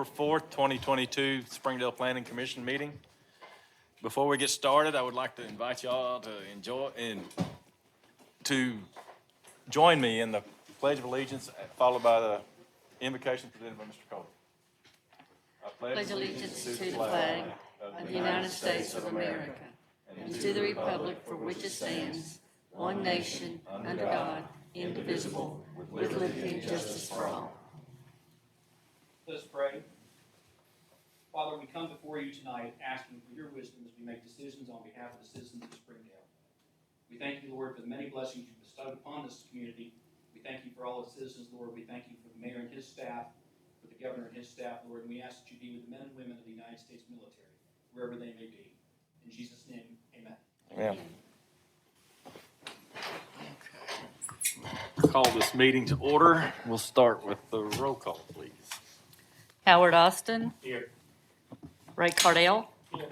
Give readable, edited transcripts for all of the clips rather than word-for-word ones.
October 4th, 2022 Springdale Planning Commission meeting. Before we get started, I would like to invite y'all to join me in the Pledge of Allegiance, followed by the invocation presented by Mr. Cole. I Pledge allegiance to the flag of the United States of America and to the republic for which it stands, one nation, under God, indivisible, with liberty and justice for all. Let us pray. Father, we come before you tonight asking for your wisdom as we make decisions on behalf of the citizens of Springdale. We thank you, Lord, for the many blessings you bestowed upon this community. We thank you for all the citizens, Lord. We thank you for the mayor and his staff, for the governor and his staff, Lord. And we ask that you be with the men and women of the United States military, wherever they may be. In Jesus' name, amen. Amen. Call this meeting to order. We'll start with the roll call, please. Howard Austin. Here. Ray Cardell. Here.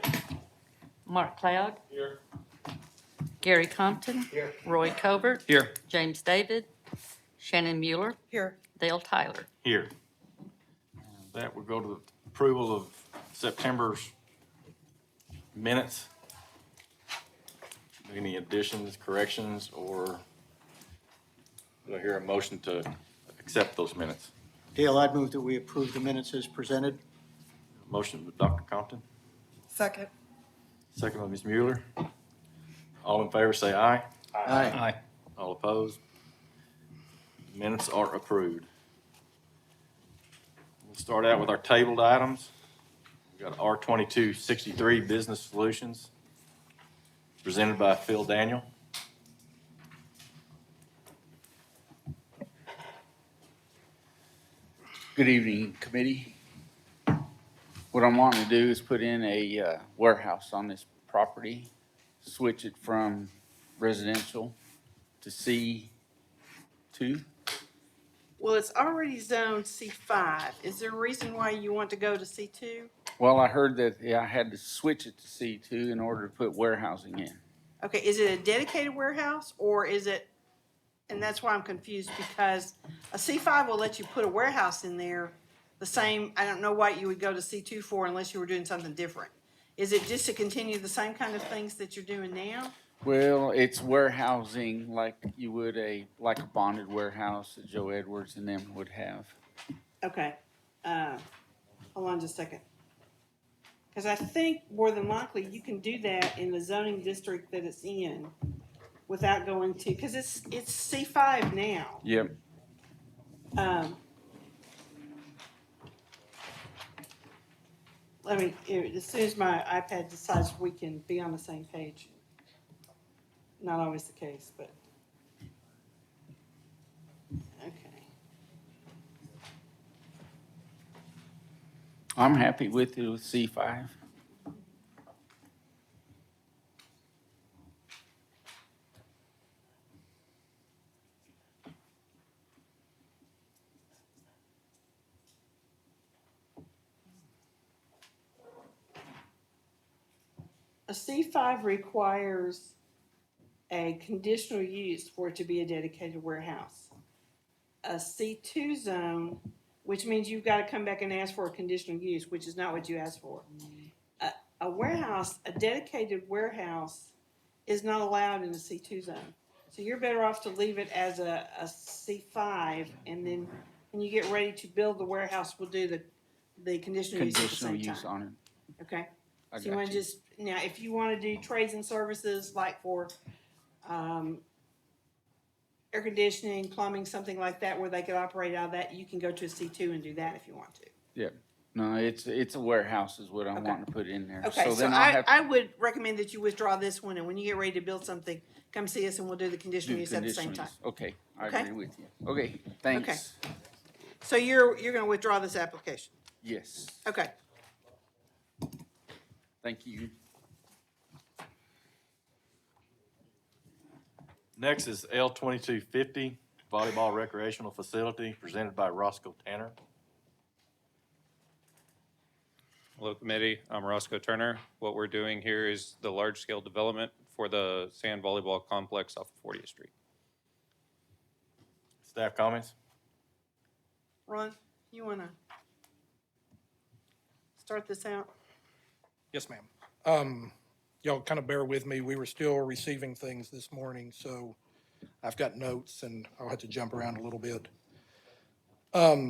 Mark Cloud. Here. Gary Compton. Here. Roy Covert. Here. James David. Shannon Mueller. Here. Dale Tyler. Here. That will go to the approval of September's minutes. Any additions, corrections, or do I hear a motion to accept those minutes? Dale, I'd move that we approve the minutes as presented. Motion with Dr. Compton, Second. second by Ms. Mueller. All in favor say aye. Aye. All opposed? Minutes are approved. We'll start out with our tabled items. We've got R2263 Business Solutions, presented by Phil Daniel. Good evening, committee. What I'm wanting to do is put in a warehouse on this property, switch it from residential to C2. Well, it's already zoned C5. Is there a reason why you want to go to C2? Well, I heard that I had to switch it to C2 in order to put warehousing in. Okay, is it a dedicated warehouse or is it, and that's why I'm confused because a C5 will let you put a warehouse in there the same, I don't know what you would go to C2 for unless you were doing something different. Is it just to continue the same kind of things that you're doing now? Well, it's warehousing like you would like a bonded warehouse that Joe Edwards and them would have. Okay, hold on just a second. Because I think more than likely you can do that in the zoning district that it's in without going to, because it's C5 now. Yep. Let me, as soon as my iPad decides we can be on the same page. Not always the case, but. Okay. I'm happy with it with C5. A C5 requires a conditional use for it to be a dedicated warehouse. A C2 zone, which means you've got to come back and ask for a conditional use, which is not what you asked for. A warehouse, a dedicated warehouse is not allowed in a C2 zone. So you're better off to leave it as a C5, and then when you get ready to build the warehouse, we'll do the conditional use at the Conditional same use time. on it. Okay? I So you got want to just, now, if you want to do trades and services like for air conditioning, plumbing, something like that, where they could operate out of that, you can go to a C2 and do that if you want to. Yep. No, it's a warehouse is what I'm Okay. wanting to put in there. Okay, so then I'll have I would recommend that you withdraw this one, and when you get ready to build something, come see us and we'll do the to conditional do use at the same conditional time. use. Okay, I Okay? agree with you. Okay, thanks. So you're going to withdraw this application? Yes, Okay. thank you. Next is L2250 Volleyball Recreational Facility, presented by Roscoe Tanner. Hello, committee. I'm Roscoe Turner. What we're doing here is the large-scale development for the sand volleyball complex off of 40th Street. Staff comments? Ron, you want to? start this out? Yes, ma'am. Y'all kind of bear with me. We were still receiving things this morning, so I've got notes and I'll have to jump around a little bit.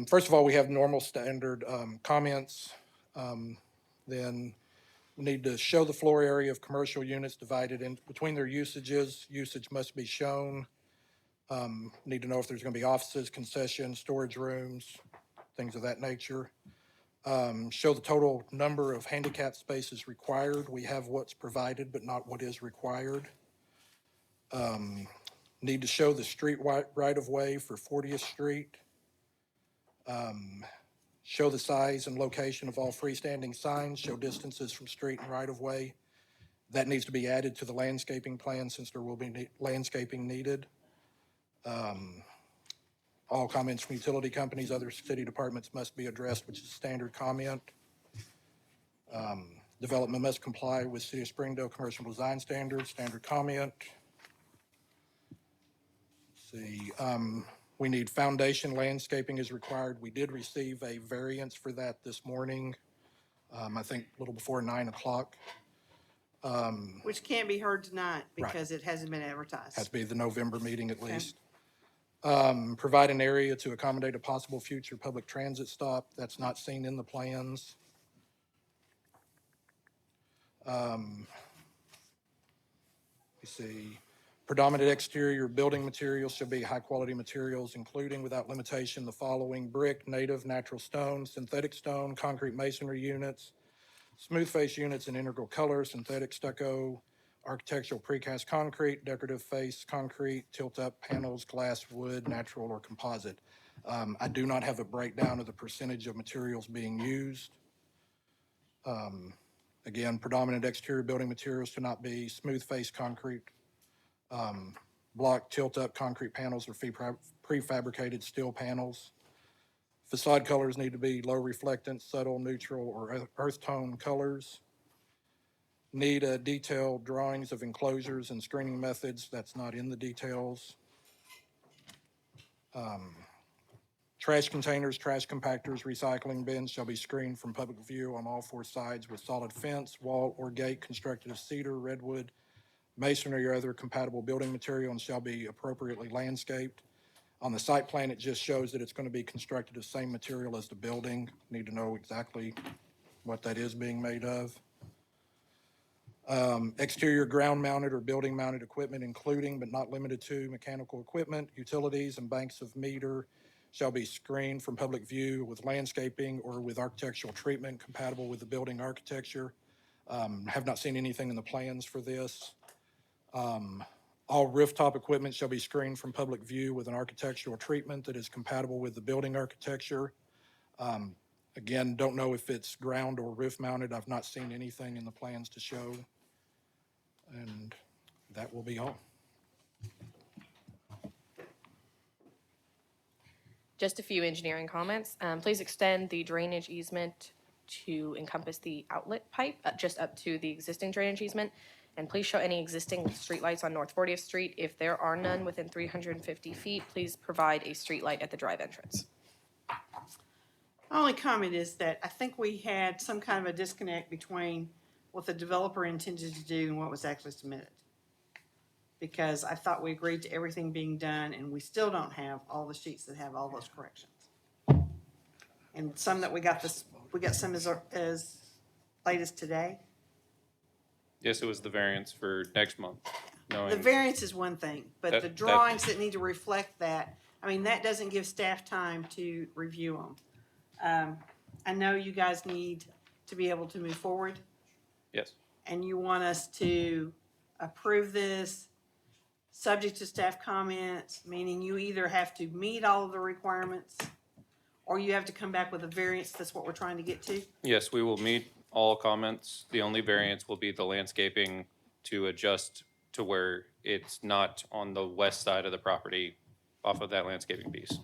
First of all, we have normal standard comments. Then we need to show the floor area of commercial units divided in between their usages. Usage must be shown. Need to know if there's going to be offices, concessions, storage rooms, things of that nature. Show the total number of handicap spaces required. We have what's provided, but not what is required. Need to show the street right-of-way for 40th Street. Show the size and location of all freestanding signs. Show distances from street and right-of-way. That needs to be added to the landscaping plan since there will be landscaping needed. All comments from utility companies, other city departments must be addressed, which is standard comment. Development must comply with City of Springdale commercial design standards, standard comment. Let's see, we need foundation landscaping is required. We did receive a variance for that this morning, I think a little before 9 o'clock. Which can't be heard tonight Right. because it hasn't been advertised. Has to be the November meeting at Okay. least. Provide an area to accommodate a possible future public transit stop. That's not seen in the plans. Let's see. Predominant exterior building materials should be high-quality materials, including without limitation the following: brick, native, natural stone, synthetic stone, concrete masonry units, smooth face units in integral color, synthetic stucco, architectural precast concrete, decorative face concrete, tilt-up panels, glass, wood, natural, or composite. I do not have a breakdown of the percentage of materials being used. Again, predominant exterior building materials to not be smooth face concrete, block tilt-up concrete panels or prefabricated steel panels. Facade colors need to be low reflectance, subtle, neutral, or earth tone colors. Need detailed drawings of enclosures and screening methods. That's not in the details. Trash containers, trash compactors, recycling bins shall be screened from public view on all four sides with solid fence, wall, or gate constructed of cedar, redwood, masonry, or other compatible building material, and shall be appropriately landscaped. On the site plan, it just shows that it's going to be constructed of the same material as the building. Need to know exactly what that is being made of. Exterior ground-mounted or building-mounted equipment, including but not limited to mechanical equipment, utilities, and banks of meter, shall be screened from public view with landscaping or with architectural treatment compatible with the building architecture. Have not seen anything in the plans for this. All rooftop equipment shall be screened from public view with an architectural treatment that is compatible with the building architecture. Again, don't know if it's ground or roof mounted. I've not seen anything in the plans to show. And that will be all. Just a few engineering comments. Please extend the drainage easement to encompass the outlet pipe, just up to the existing drainage easement. And please show any existing streetlights on North 40th Street. If there are none within 350 feet, please provide a streetlight at the drive entrance. My only comment is that I think we had some kind of a disconnect between what the developer intended to do and what was actually submitted. Because I thought we agreed to everything being done, and we still don't have all the sheets that have all those corrections. And some that we got some as late as today. Yes, it was the variance for next month. The variance is one thing, but the That- drawings that need to reflect that, I mean, that doesn't give staff time to review them. I know you guys need to be able to move forward, Yes, and you want us to approve this subject to staff comments, meaning you either have to meet all of the requirements or you have to come back with a variance. That's what we're trying to get to. yes, we will meet all comments. The only variance will be the landscaping to adjust to where it's not on the west side of the property off of that landscaping piece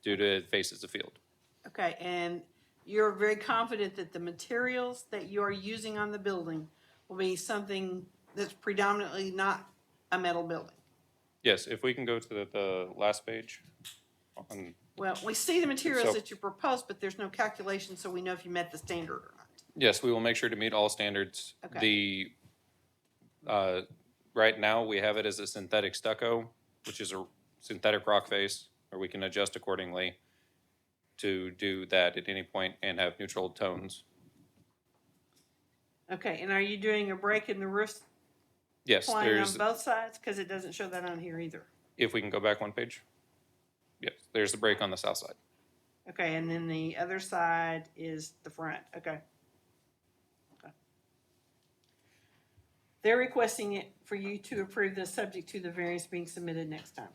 due to it faces the field. Okay, and you're very confident that the materials that you are using on the building will be something that's predominantly not a metal building. Yes, if we can go to the last page on Well, we see the materials So- that you proposed, but there's no calculation, so we know if you met the standard or not. Yes, we will make sure to meet all standards. Okay. Right now, we have it as a synthetic stucco, which is a synthetic rock face, or we can adjust accordingly to do that at any point and have neutral tones. Okay, and are you doing a break in the roof Yes, plan on there's, both sides? Because it doesn't show that on here either. if we can go back one page. Yes, there's the break on the south side. Okay, and then the other side is the front, okay. Okay. They're requesting it for you to approve this subject to the variance being submitted next time.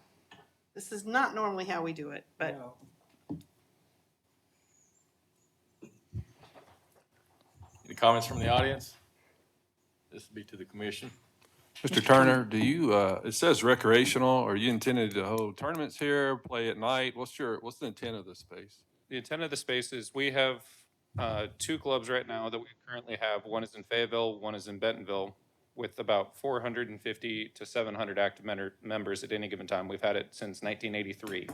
This is not normally how we do it, but Any comments from the audience? This will be to the commission. Mr. Turner, do you, it says recreational, are you intended to hold tournaments here, play at night? What's the intent of this space? The intent of the space is we have two clubs right now that we currently have. One is in Fayetteville, one is in Bentonville, with about 450 to 700 active members at any given time. We've had it since 1983.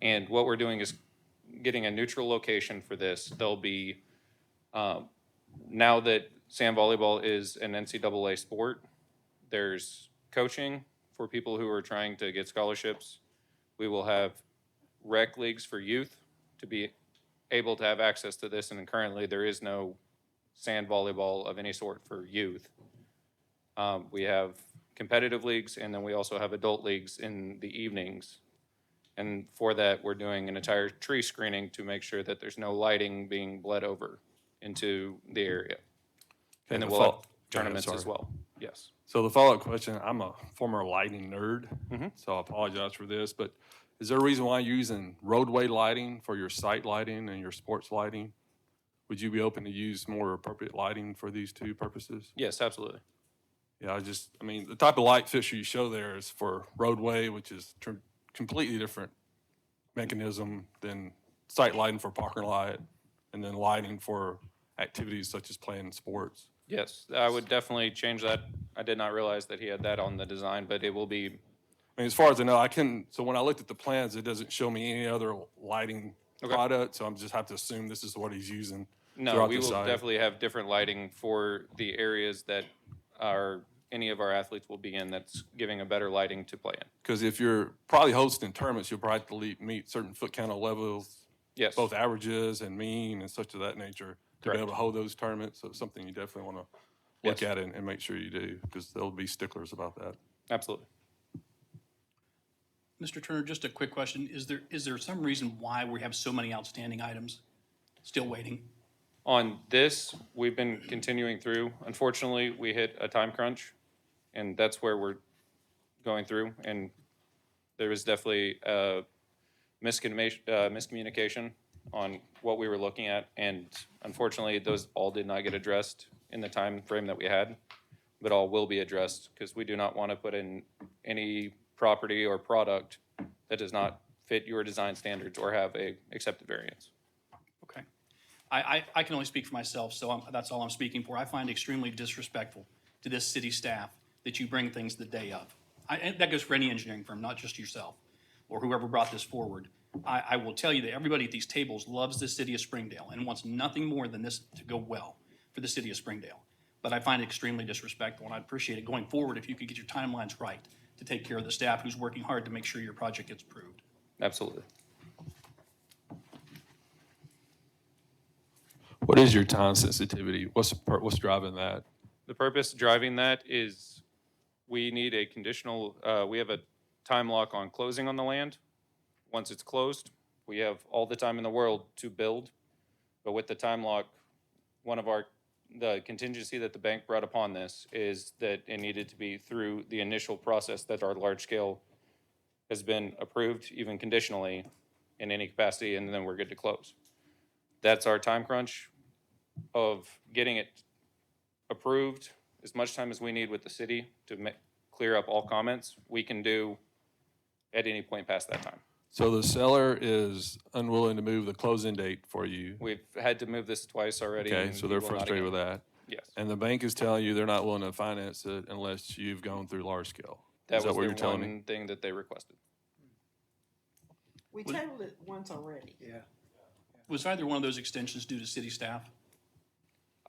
And what we're doing is getting a neutral location for this. There'll be, now that sand volleyball is an NCAA sport, there's coaching for people who are trying to get scholarships. We will have rec leagues for youth to be able to have access to this, and currently there is no sand volleyball of any sort for youth. We have competitive leagues, and then we also have adult leagues in the evenings. And for that, we're doing an entire tree screening to make sure that there's no lighting being bled over into the area. And then we'll have tournaments as well, yes. So the follow-up question, I'm a former lighting nerd, Mhm. so I apologize for this, but is there a reason why you're using roadway lighting for your site lighting and your sports lighting? Would you be open to use more appropriate lighting for these two purposes? Yes, absolutely. Yeah, I mean, the type of light fixture you show there is for roadway, which is completely different mechanism than site lighting for parking lot, and then lighting for activities such as playing sports. Yes, I would definitely change that. I did not realize that he had that on the design, but it will be, I mean, as far as I know, so when I looked at the plans, it doesn't show me any other lighting Okay. product, so I'm just have to assume this is what he's using no, throughout we the will site. definitely have different lighting for the areas that any of our athletes will be in that's giving a better lighting to play in. Because if you're probably hosting tournaments, you'll probably have to meet certain foot count levels, Yes, both averages and mean and such of that nature, to be Correct. able to hold those tournaments. So it's something you definitely want to look Yes. at and make sure you do, because they'll be sticklers about that. absolutely. Mr. Turner, just a quick question. Is there some reason why we have so many outstanding items still waiting? On this, we've been continuing through. Unfortunately, we hit a time crunch, and that's where we're going through. And there was definitely a miscommunication on what we were looking at. And unfortunately, those all did not get addressed in the time frame that we had, but all will be addressed because we do not want to put in any property or product that does not fit your design standards or have a accepted variance. Okay. I can only speak for myself, so that's all I'm speaking for. I find it extremely disrespectful to this city staff that you bring things the day of. And that goes for any engineering firm, not just yourself or whoever brought this forward. I will tell you that everybody at these tables loves the city of Springdale and wants nothing more than this to go well for the city of Springdale. But I find it extremely disrespectful, and I'd appreciate it going forward if you could get your timelines right to take care of the staff who's working hard to make sure your project gets approved. Absolutely. What is your time sensitivity? What's driving that? The purpose driving that is we need a conditional, we have a time lock on closing on the land. Once it's closed, we have all the time in the world to build. But with the time lock, the contingency that the bank brought upon this is that it needed to be through the initial process that our large scale has been approved, even conditionally, in any capacity, and then we're good to close. That's our time crunch of getting it approved as much time as we need with the city to clear up all comments, we can do at any point past that time. So the seller is unwilling to move the closing date for you. We've had to move this twice already. Okay, and so we they're will not frustrated with again. that. Yes. And the bank is telling you they're not willing to finance it unless you've gone through large scale. That Is was what the you're telling me? one thing that they requested. We tabled it once already. Yeah. Was either one of those extensions due to city staff?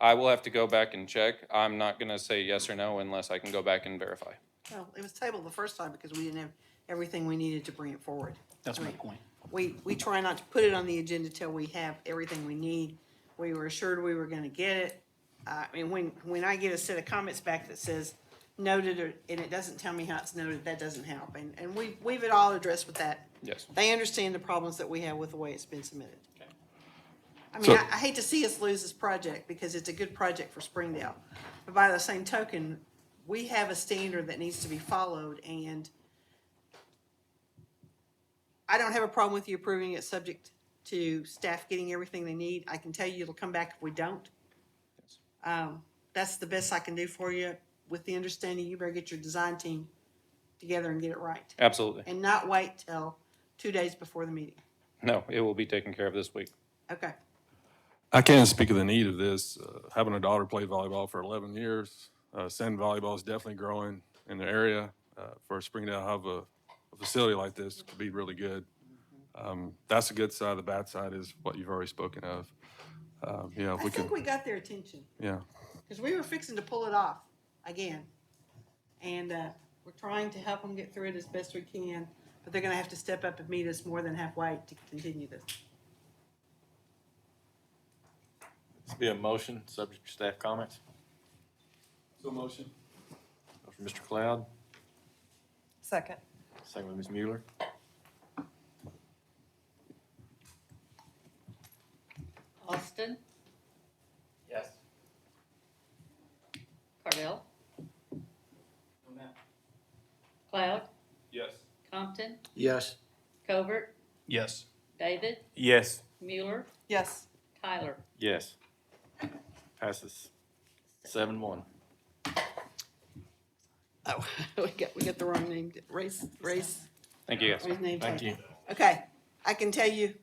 I will have to go back and check. I'm not gonna say yes or no unless I can go back and verify. Well, it was tabled the first time because we didn't have everything we needed to bring it forward. That's my point. We try not to put it on the agenda till we have everything we need. We were assured we were gonna get it. I mean, when I get a set of comments back that says noted, and it doesn't tell me how it's noted, that doesn't help. And we've it all addressed with that. Yes. They understand the problems that we have with the way it's been submitted. Okay. I mean, So- I hate to see us lose this project because it's a good project for Springdale. But by the same token, we have a standard that needs to be followed, and I don't have a problem with you approving it subject to staff getting everything they need. I can tell you it'll come back if we don't. That's the best I can do for you, with the understanding you better get your design team together and get it right. Absolutely. And not wait till 2 days before the meeting. No, it will be taken care of this week. Okay. I can't speak of the need of this. Having a daughter play volleyball for 11 years, sand volleyball is definitely growing in the area. For Springdale to have a facility like this could be really good. That's the good side. The bad side is what you've already spoken of. You know, if I we think can, we got their attention. yeah. Because we were fixing to pull it off again. And we're trying to help them get through it as best we can, but they're gonna have to step up and meet us more than halfway to continue this. This be a motion, subject to staff comments. So motion. Motion, Mr. Cloud, Second. second by Ms. Mueller. Austin, Yes. Cardell, No, ma'am. Cloud, Yes. Compton, Yes. Covert, Yes. David, Yes. Mueller, Yes. Tyler. Yes. Passes 7-1. Oh, we got the wrong name. Race. Thank you, guys. His name Thank tag. you. Okay, I can tell you,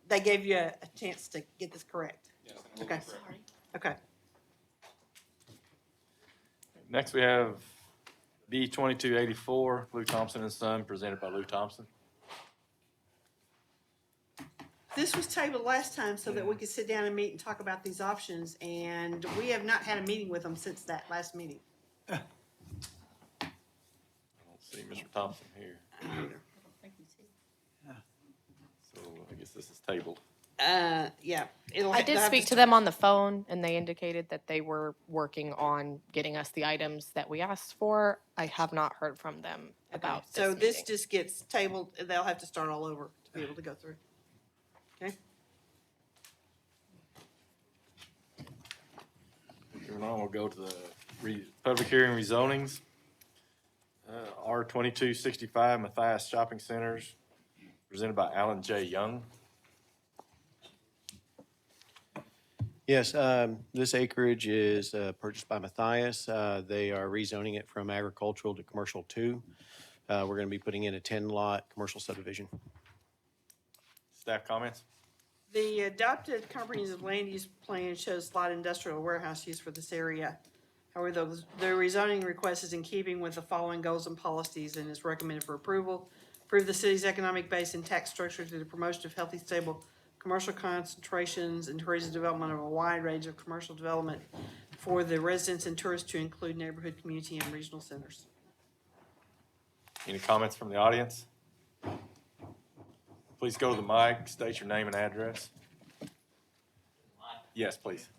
they gave you a chance to get this correct. Okay. Okay. Next, we have B 2284, Lou Thompson and Son, presented by Lou Thompson. This was tabled last time so that we could sit down and meet and talk about these options, and we have not had a meeting with them since that last meeting. I don't see Mr. Thompson here, so I guess this is tabled. Yeah. It'll I they'll did have speak to them on the phone, and they indicated that they were working on getting us the items that we asked for. I have not heard from them about this So this meeting. just gets tabled, and they'll have to start all over to be able to go through. Okay? Moving on, we'll go to the public hearing rezonings. R 2265 Matthias Shopping Centers, presented by Alan J. Young. Yes, this acreage is purchased by Matthias. They are rezoning it from agricultural to commercial 2. We're going to be putting in a 10-lot commercial subdivision. Staff comments? The adopted comprehensive land use plan shows light industrial warehouse use for this area. However, the rezoning request is in keeping with the following goals and policies and is recommended for approval. Approve the city's economic base and tax structure through the promotion of healthy, stable commercial concentrations, encourage the development of a wide range of commercial development for the residents and tourists to include neighborhood, community, and regional centers. Any comments from the audience? Please go to the mic, state your name and address. Yes, please.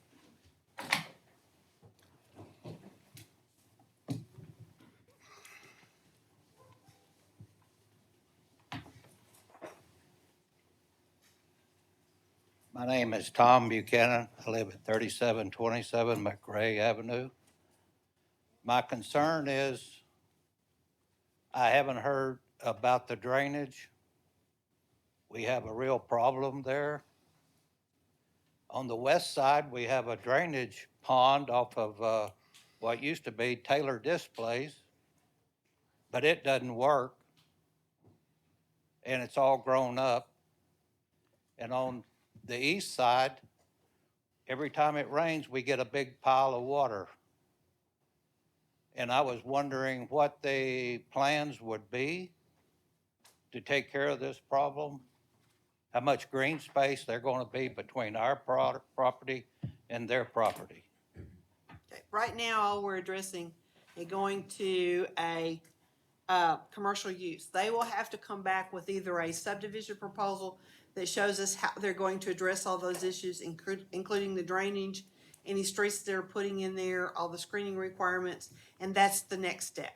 My name is Tom Buchanan. I live at 3727 McRae Avenue. My concern is I haven't heard about the drainage. We have a real problem there. On the west side, we have a drainage pond off of what used to be Taylor Displays, but it doesn't work, and it's all grown up. And on the east side, every time it rains, we get a big pile of water. And I was wondering what the plans would be to take care of this problem? How much green space they're gonna be between our property and their property? Okay, right now, all we're addressing is going to a, commercial use. They will have to come back with either a subdivision proposal that shows us how they're going to address all those issues, including the drainage, any streets they're putting in there, all the screening requirements, and that's the next step.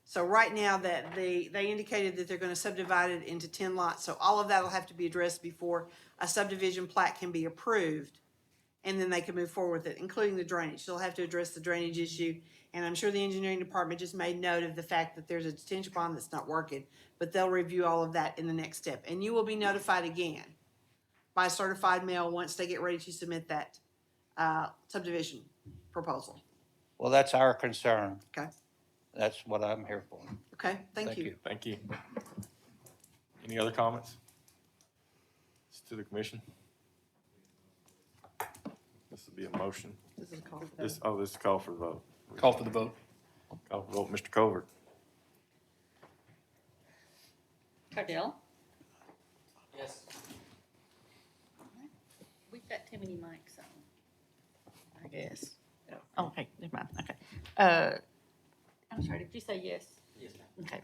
So right now that they indicated that they're gonna subdivide it into 10 lots, so all of that will have to be addressed before a subdivision plat can be approved. And then they can move forward with it, including the drainage. They'll have to address the drainage issue. And I'm sure the engineering department just made note of the fact that there's a detention pond that's not working, but they'll review all of that in the next step. And you will be notified again by certified mail once they get ready to submit that, subdivision proposal. Well, that's our concern. Okay? That's what I'm here for. Okay, thank you. Thank you. Any other comments? It's to the commission. This will be a motion. This is a call for This is a call for the vote. Call for the vote. Call for the vote, Mr. Covert. Cardell? Yes. We've got too many mics on, I guess. Oh, okay, never mind, okay. I'm sorry, did you say yes? Yes, ma'am. Okay.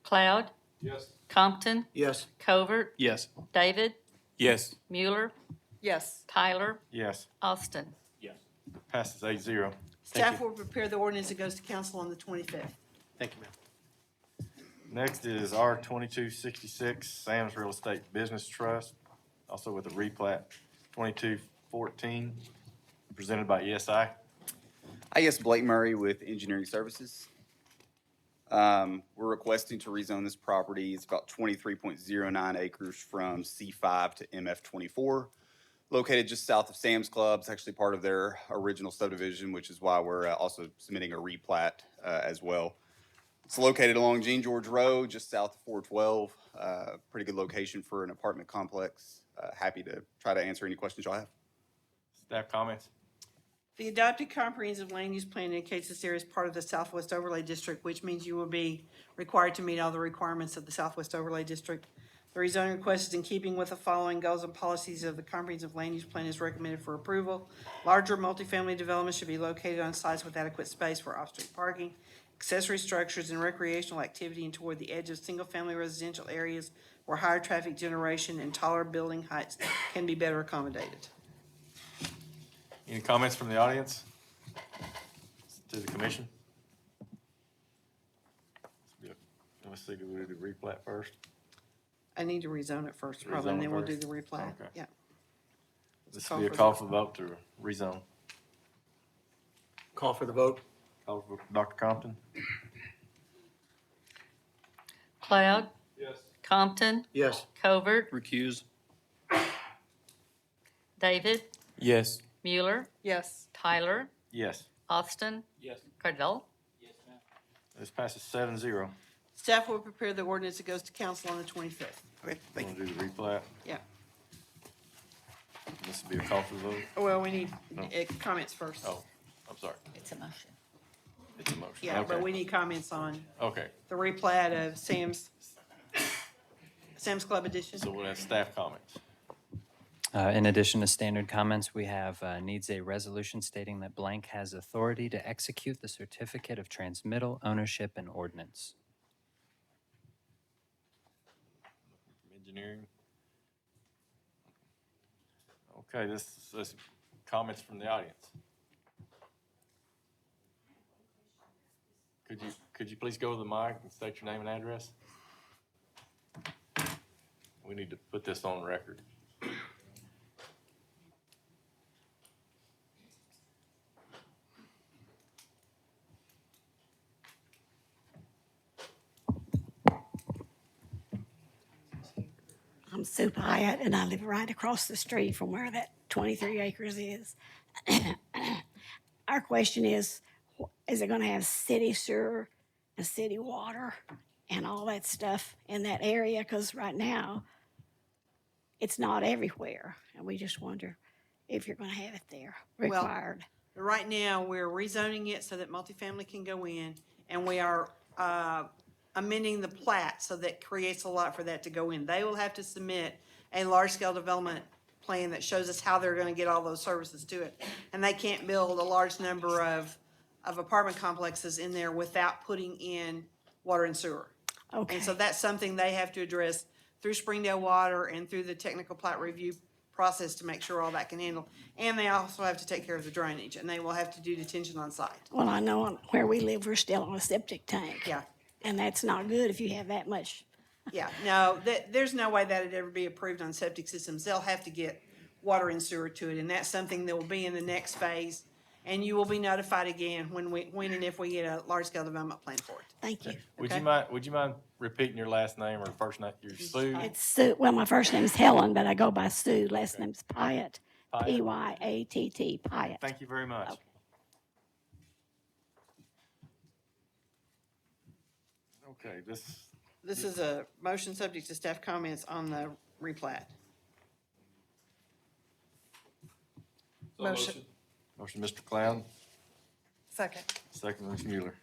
Cloud? Yes. Compton? Yes. Covert? Yes. David? Yes. Mueller? Yes. Tyler? Yes. Austin? Yes. Passes 8-0. Staff will prepare the ordinance that goes to council on the 25th. Thank you, ma'am. Next is R 2266, Sam's Real Estate Business Trust, also with a replat 2214, presented by ESI. Hi, yes, Blake Murray with Engineering Services. We're requesting to rezone this property. It's about 23.09 acres from C5 to MF24, located just south of Sam's Club. It's actually part of their original subdivision, which is why we're also submitting a replat as well. It's located along Jean George Road, just south of 412. Pretty good location for an apartment complex. Happy to try to answer any questions y'all have. Staff comments? The adopted comprehensive land use plan indicates this area is part of the Southwest Overlay District, which means you will be required to meet all the requirements of the Southwest Overlay District. The rezoning request is in keeping with the following goals and policies of the comprehensive land use plan is recommended for approval. Larger multifamily developments should be located on sites with adequate space for off-street parking, accessory structures and recreational activity, and toward the edge of single-family residential areas where higher traffic generation and taller building heights can be better accommodated. Any comments from the audience? To the commission? Let's see, do we do the replat first? I need to rezone it first, probably, and Rezone it then we'll do first? the replat. Okay. Yeah. This Call will be a for call the- for the vote to rezone. Call for the vote. Call for Dr. Compton? Cloud? Yes. Compton? Yes. Covert? Recuse. David? Yes. Mueller? Yes. Tyler? Yes. Austin? Yes. Cardell? Yes, ma'am. This passes 7-0. Staff will prepare the ordinance that goes to council on the 25th. Okay, Want to do the replat? Yeah. This will be a call for the vote? Well, we need No. comments first. Oh, I'm sorry. It's a motion. It's a motion. Yeah, but Okay. we need comments on Okay, the replat of Sam's Club Edition. so we'll have staff comments. In addition to standard comments, we have needs a resolution stating that blank has authority to execute the certificate of transmittal, ownership, and ordinance. Engineering. Okay, this is comments from the audience. Could you please go to the mic and state your name and address? We need to put this on record. I'm Sue Hyatt, and I live right across the street from where that 23 acres is. Our question is it going to have city sewer and city water and all that stuff in that area? Because right now, it's not everywhere, and we just wonder if you're going to have it there required. Right now, we're rezoning it so that multifamily can go in, and we are amending the plat, so that creates a lot for that to go in. They will have to submit a large-scale development plan that shows us how they're gonna get all those services to it. And they can't build a large number of apartment complexes in there without putting in water and sewer. Okay. And so that's something they have to address through Springdale Water and through the technical plat review process to make sure all that can handle. And they also have to take care of the drainage, and they will have to do detention on site. Well, I know where we live, we're still on a septic tank. Yeah. And that's not good if you have that much. Yeah, no, there's no way that'd ever be approved on septic systems. They'll have to get water and sewer to it, and that's something that will be in the next phase. And you will be notified again when and if we get a large-scale development plan for it. Thank you. Would Okay. you mind repeating your last name or first name, your Sue? It's Sue, well, my first name's Helen, but I go by Sue, last name's Pyatt, Pyatt. P-Y-A-T-T, Pyatt. Thank you very much. Okay. Okay, This is a motion subject to staff comments on the replat. Motion. motion, Mr. Clown, Second. second, Ms. Mueller.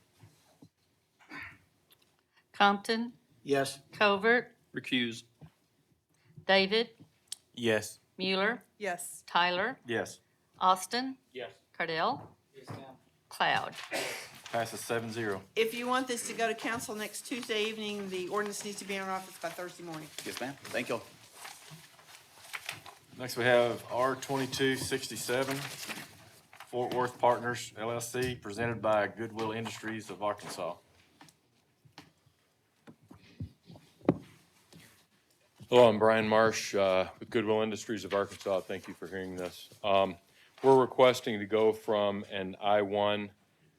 Compton, Yes. Covert, Recuse. David, Yes. Mueller, Yes. Tyler, Yes. Austin, Yes. Cardell, Yes, ma'am. Cloud. Passes 7-0. If you want this to go to council next Tuesday evening, the ordinance needs to be in our office by Thursday morning. Yes, ma'am. Thank you. Next, we have R-2267, Fort Worth Partners LLC, presented by Goodwill Industries of Arkansas. Hello, I'm Brian Marsh with Goodwill Industries of Arkansas. Thank you for hearing this. We're requesting to go from an I-1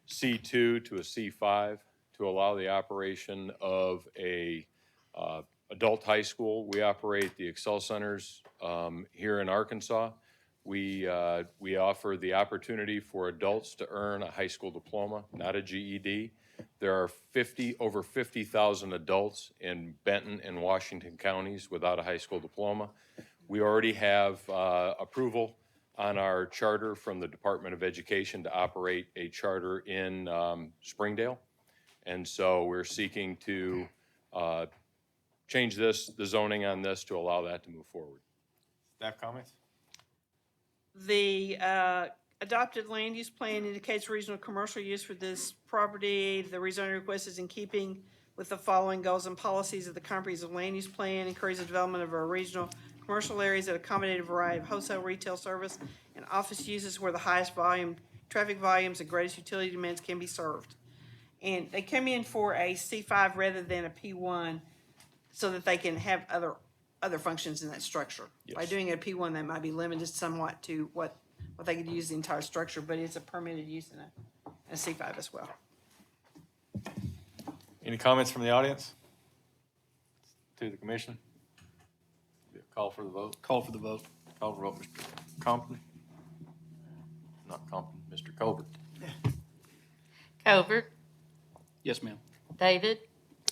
C2 to a C5 to allow the operation of a adult high school. We operate the Excel Centers here in Arkansas. We offer the opportunity for adults to earn a high school diploma, not a GED. There are over 50,000 adults in Benton and Washington counties without a high school diploma. We already have approval on our charter from the Department of Education to operate a charter in Springdale. And so we're seeking to change the zoning on this to allow that to move forward. Staff comments? The adopted land use plan indicates regional commercial use for this property. The rezoning request is in keeping with the following goals and policies of the comprehensive land use plan, encourage the development of our regional commercial areas that accommodate a variety of wholesale retail service and office uses where the highest traffic volumes and greatest utility demands can be served. And they come in for a C5 rather than a P1 so that they can have other functions in that structure. By Yes. doing a P1, they might be limited somewhat to what they could use the entire structure, but it's a permitted use in a C5 as well. Any comments from the audience? To the commission? Call for the vote. Call for the vote. Call for the vote, Mr. Compton. Not Compton, Mr. Colbert. Covert, Yes, ma'am. David,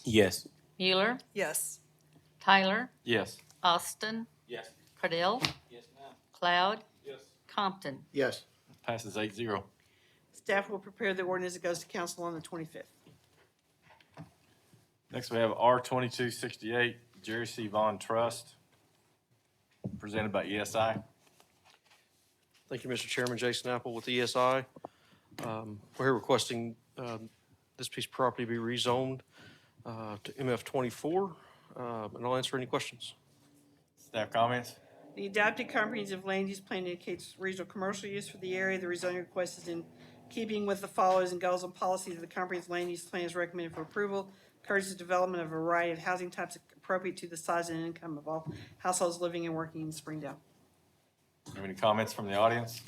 Yes. Mueller, Yes. Tyler, Yes. Austin, Yes. Cardell, Yes, ma'am. Cloud, Yes. Compton. Yes. Passes 8-0. Staff will prepare the ordinance that goes to council on the 25th. Next, we have R-2268, Jerry C. Vaughn Trust, presented by ESI. Thank you, Mr. Chairman. Jason Apple with ESI. We're here requesting this piece of property be rezoned to MF24, and I'll answer any questions. Staff comments? The adopted comprehensive land use plan indicates regional commercial use for the area. The rezoning request is in keeping with the followers and goals and policies of the comprehensive land use plan is recommended for approval. Encourages the development of a variety of housing types appropriate to the size and income of all households living and working in Springdale. Have any comments from the audience?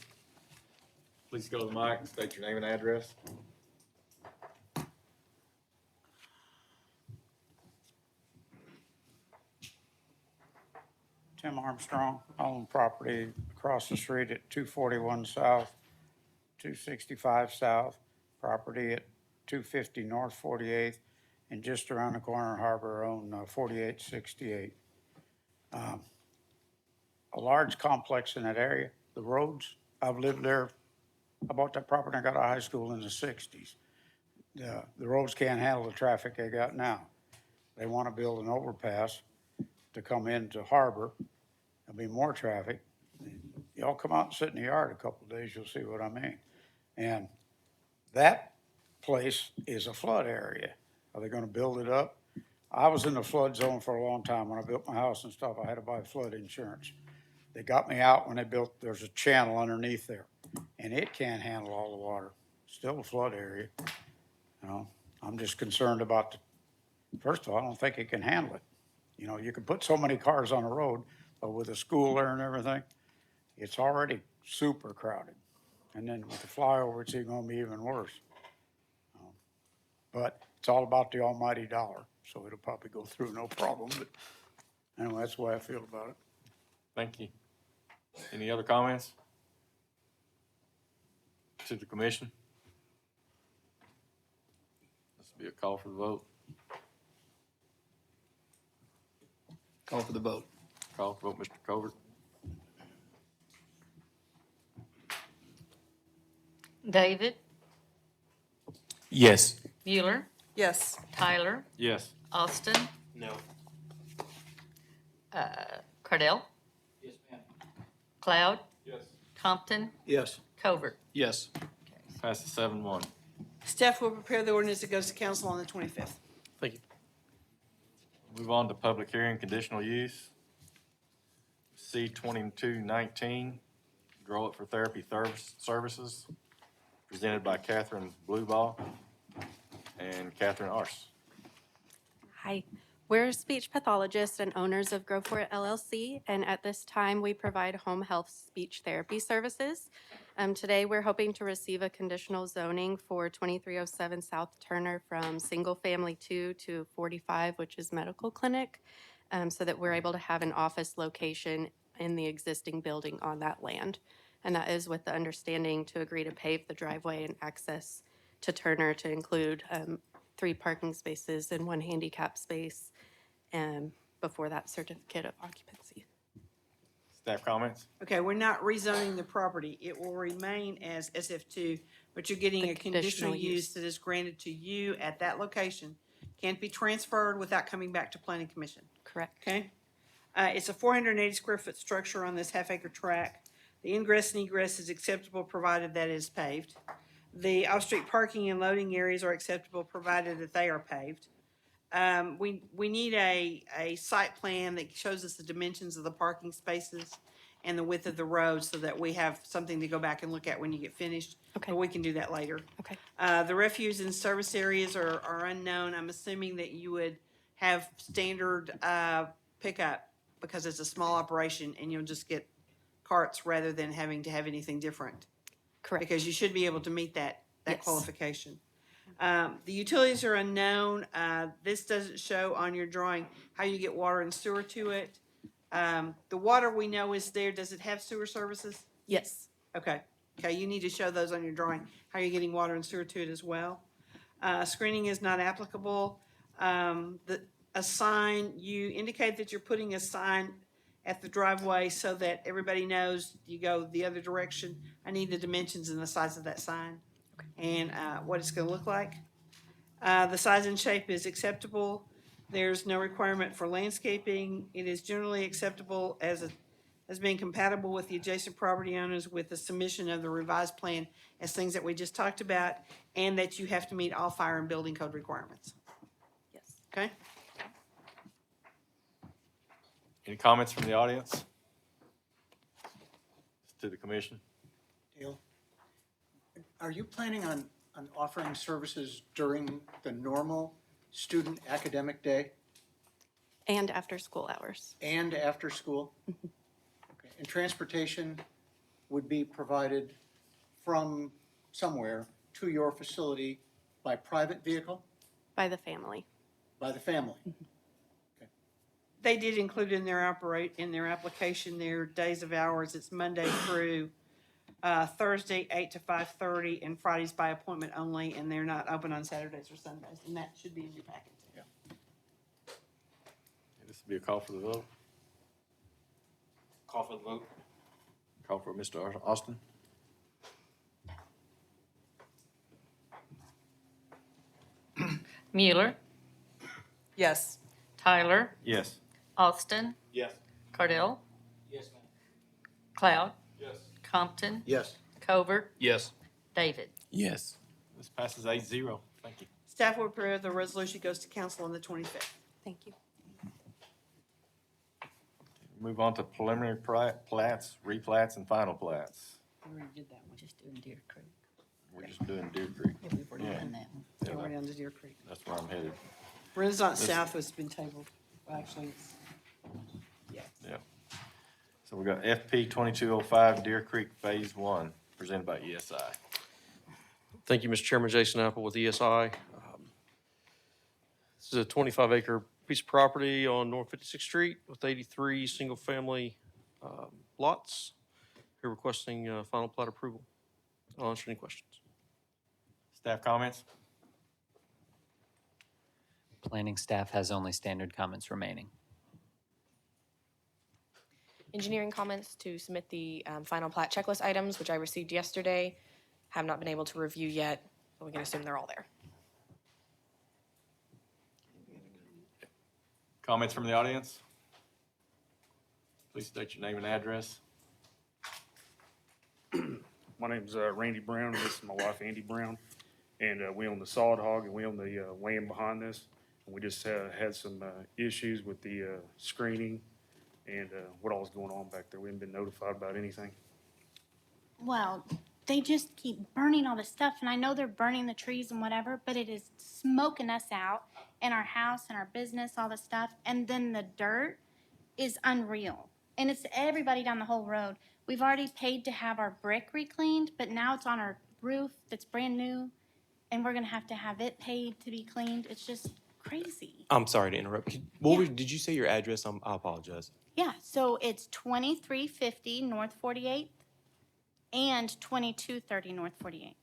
Please go to the mic, state your name and address. Tim Armstrong, own property across the street at 241 South, 265 South, property at 250 North 48th, and just around the corner, Harbor own 4868. A large complex in that area, the roads, I've lived there, I bought that property, I got out of high school in the 60s. The roads can't handle the traffic they got now. They want to build an overpass to come into Harbor. There'll be more traffic. Y'all come out and sit in the yard a couple of days, you'll see what I mean. And that place is a flood area. Are they gonna build it up? I was in the flood zone for a long time. When I built my house and stuff, I had to buy flood insurance. They got me out when they built, there's a channel underneath there, and it can't handle all the water. Still a flood area. You know, I'm just concerned about first of all, I don't think it can handle it. You know, you can put so many cars on the road, but with a school there and everything, it's already super crowded. And then with the flyover, it's even gonna be even worse. But it's all about the almighty dollar, so it'll probably go through no problem, but anyway, that's the way I feel about it. Thank you. Any other comments? To the commission? This will be a call for the vote. Call for the vote. Call for vote, Mr. Covert. David, Yes. Mueller, Yes. Tyler, Yes. Austin, No. Cardell, Yes, ma'am. Cloud, Yes. Compton, Yes. Covert. Yes. Passes 7-1. Staff will prepare the ordinance that goes to council on the 25th. Thank you. Move on to public hearing, conditional use. C 2219, Grow Up for Therapy Services, presented by Catherine Blueball and Catherine Ars. Hi, we're speech pathologists and owners of Grow For It LLC, and at this time, we provide home health speech therapy services. Today, we're hoping to receive a conditional zoning for 2307 South Turner from single family 2 to 45, which is medical clinic, so that we're able to have an office location in the existing building on that land. And that is with the understanding to agree to pave the driveway and access to Turner to include 3 parking spaces and 1 handicap space before that certificate of occupancy. Staff comments? Okay, we're not rezoning the property. It will remain as SF2, but you're getting The a conditional conditional use use. that is granted to you at that location. Can't be transferred without coming back to planning commission, Correct. okay? It's a 480 square foot structure on this half-acre tract. The ingress and egress is acceptable provided that it is paved. The off-street parking and loading areas are acceptable provided that they are paved. We need a site plan that shows us the dimensions of the parking spaces and the width of the road so that we have something to go back and look at when you get finished. Okay. But we can do that later. Okay. The refuse and service areas are unknown. I'm assuming that you would have standard pickup because it's a small operation and you'll just get carts rather than having to have anything different. Correct. Because you should be able to meet that Yes. qualification. The utilities are unknown. This doesn't show on your drawing how you get water and sewer to it. The water we know is there. Does it have sewer services? Yes. Okay. Okay, you need to show those on your drawing, how you're getting water and sewer to it as well. Screening is not applicable. A sign, you indicate that you're putting a sign at the driveway so that everybody knows you go the other direction. I need the dimensions and the size of that sign and what it's gonna look like. The size and shape is acceptable. There's no requirement for landscaping. It is generally acceptable as being compatible with the adjacent property owners with the submission of the revised plan as things that we just talked about, and that you have to meet all fire and building code requirements. Yes. Okay? Any comments from the audience? To the commission? Dale, are you planning on offering services during the normal student academic day And after school hours. and after school? Okay. And transportation would be provided from somewhere to your facility by private vehicle, By the family. by the family? They did include in their application their days of hours. It's Monday through Thursday, 8 to 5:30, and Fridays by appointment only, and they're not open on Saturdays or Sundays, and that should be in your packet. Yeah. This will be a call for the vote. Call for the vote. Call for Mr. Austin. Mueller, Yes. Tyler, Yes. Austin, Yes. Cardell, Yes, ma'am. Cloud, Yes. Compton, Yes. Covert, Yes. David. Yes. This passes 8-0. Thank you. Staff will prepare the resolution goes to council on the 25th. Thank you. Move on to preliminary plats, replats, and final plats. We already did that one, just doing Deer Creek. We're just doing Deer Creek. Yeah, we've already Yeah. done that one. Yeah, We're on to Deer Creek. that's where I'm headed. Renaissance This- South has been tabled. Well, actually, it's, Yeah. So we got FP 2205 Deer Creek Phase 1, presented by ESI. Thank you, Mr. Chairman. Jason Apple with ESI. This is a 25-acre piece of property on North 56th Street with 83 single-family lots. Here requesting final plat approval. I'll answer any questions. Staff comments? Planning staff has only standard comments remaining. Engineering comments to submit the final plat checklist items, which I received yesterday. Have not been able to review yet, but we can assume they're all there. Comments from the audience? Please state your name and address. My name's Randy Brown, and this is my wife, Andy Brown. And we own the Sod Hog, and we own the land behind this. And we just had some issues with the screening and what all was going on back there. We haven't been notified about anything. Well, they just keep burning all this stuff, and I know they're burning the trees and whatever, but it is smoking us out in our house and our business, all this stuff. And then the dirt is unreal. And it's everybody down the whole road. We've already paid to have our brick recleaned, but now it's on our roof that's brand new, and we're gonna have to have it paid to be cleaned. It's just crazy. I'm sorry to interrupt. Did you say your address? I apologize. Yeah, so it's 2350 North 48th and 2230 North 48th.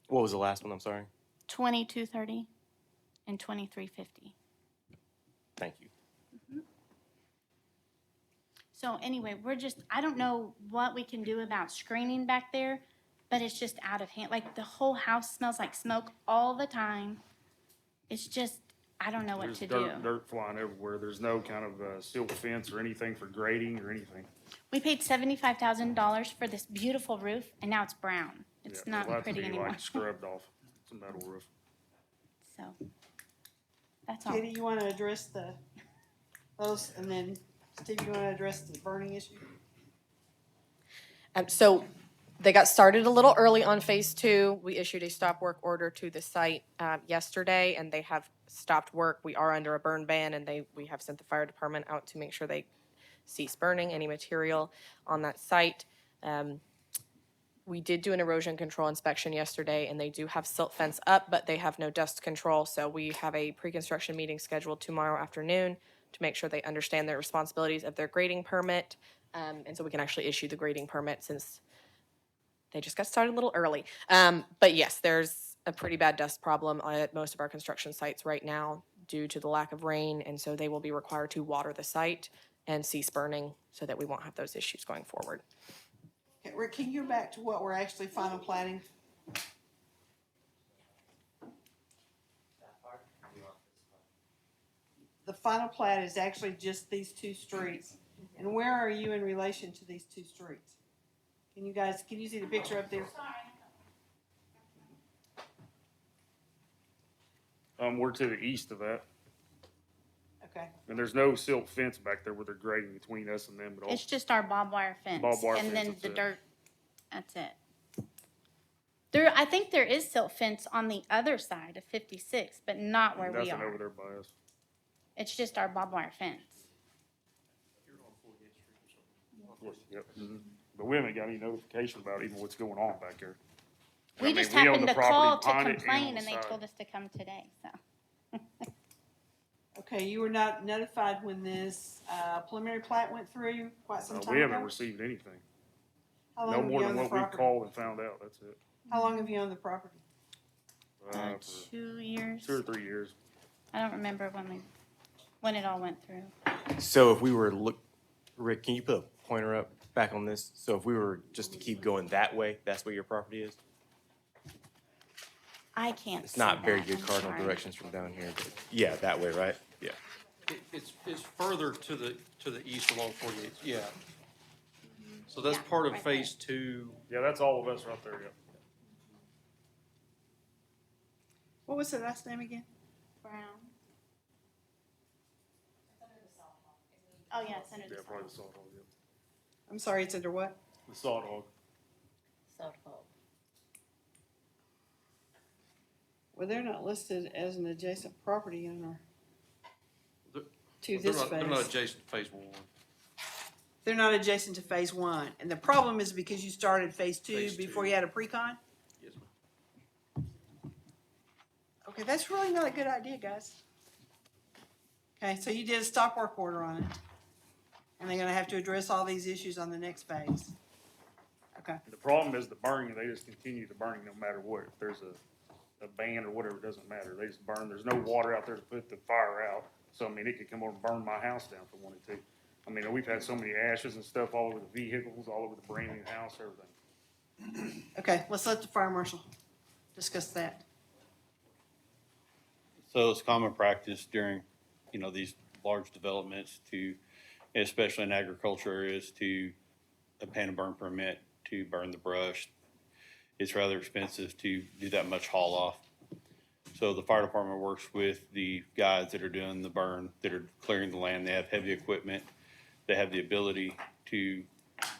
What was the last one? I'm sorry. 2230 and 2350. Thank you. So anyway, I don't know what we can do about screening back there, but it's just out of hand. Like, the whole house smells like smoke all the time. It's just, I don't know what to do. Dirt flying everywhere. There's no kind of silt fence or anything for grading or anything. We paid $75,000 for this beautiful roof, and now it's brown. It's Yeah, not it'll have to pretty be, anymore. like, scrubbed off. It's a metal roof. So, that's all. Katie, you want to address those, and then Steve, you want to address the burning issue? So they got started a little early on phase 2. We issued a stop work order to the site yesterday, and they have stopped work. We are under a burn ban, and we have sent the fire department out to make sure they cease burning any material on that site. We did do an erosion control inspection yesterday, and they do have silt fence up, but they have no dust control. So we have a pre-construction meeting scheduled tomorrow afternoon to make sure they understand their responsibilities of their grading permit. And so we can actually issue the grading permit since they just got started a little early. But yes, there's a pretty bad dust problem at most of our construction sites right now due to the lack of rain. And so they will be required to water the site and cease burning so that we won't have those issues going forward. Okay, Rick, can you go back to what we're actually final planning? The final plat is actually just these two streets. And where are you in relation to these two streets? Can you see the picture up there? We're to the east of that. Okay. And there's no silt fence back there where they're grading between us and them at all. It's just our barbed wire fence. Barbed wire and fence, then that's the it. dirt, that's it. I think there is silt fence on the other side of 56, but not where we Nothing are. over there by us. It's just our barbed wire fence. Yep. But we haven't got any notification about even what's going on back there. We I mean, just we own happened the to call property to behind it and complain, on the and they side. told us to come today, so. Okay, you were not notified when this preliminary plat went through quite some time We ago? haven't received anything. How long No have more you than owned the what we property? called and found out, that's it. How long have you owned the property? For 2 years. 2 or 3 years. I don't remember when it all went through. So if we were to look, Rick, can you put a pointer up back on this? So if we were just to keep going that way, that's where your property is? I can't It's see not very that, good I'm cardinal sorry. directions from down here, but yeah, that way, right? Yeah. It's further to the east along 48th, yeah. So that's part of phase two. Yeah, that's all of us right there, yeah. What was the last name again? Brown. Oh, yeah, it's under the Yeah, salt. probably the salt hog, yeah. I'm sorry, it's under what? The salt hog. Well, they're not listed as an adjacent property owner They're- to They're this not, they're not phase. adjacent to phase one. They're not adjacent to phase one. And the problem is because you started phase two Phase before two. you had a pre-con? Yes, ma'am. Okay, that's really not a good idea, guys. Okay, so you did a stop work order on it. And they're gonna have to address all these issues on the next phase. Okay, The problem is the burning, they just continue to burning no matter what. If there's a ban or whatever, it doesn't matter. They just burn. There's no water out there to put the fire out. So, I mean, it could come over and burn my house down if it wanted to. I mean, we've had so many ashes and stuff all over the vehicles, all over the brand new house, everything. okay, let's let the fire marshal discuss that. So it's common practice during, these large developments to, especially in agriculture areas, to obtain a burn permit to burn the brush. It's rather expensive to do that much haul off. So the fire department works with the guys that are doing the burn, that are clearing the land. They have heavy equipment. They have the ability to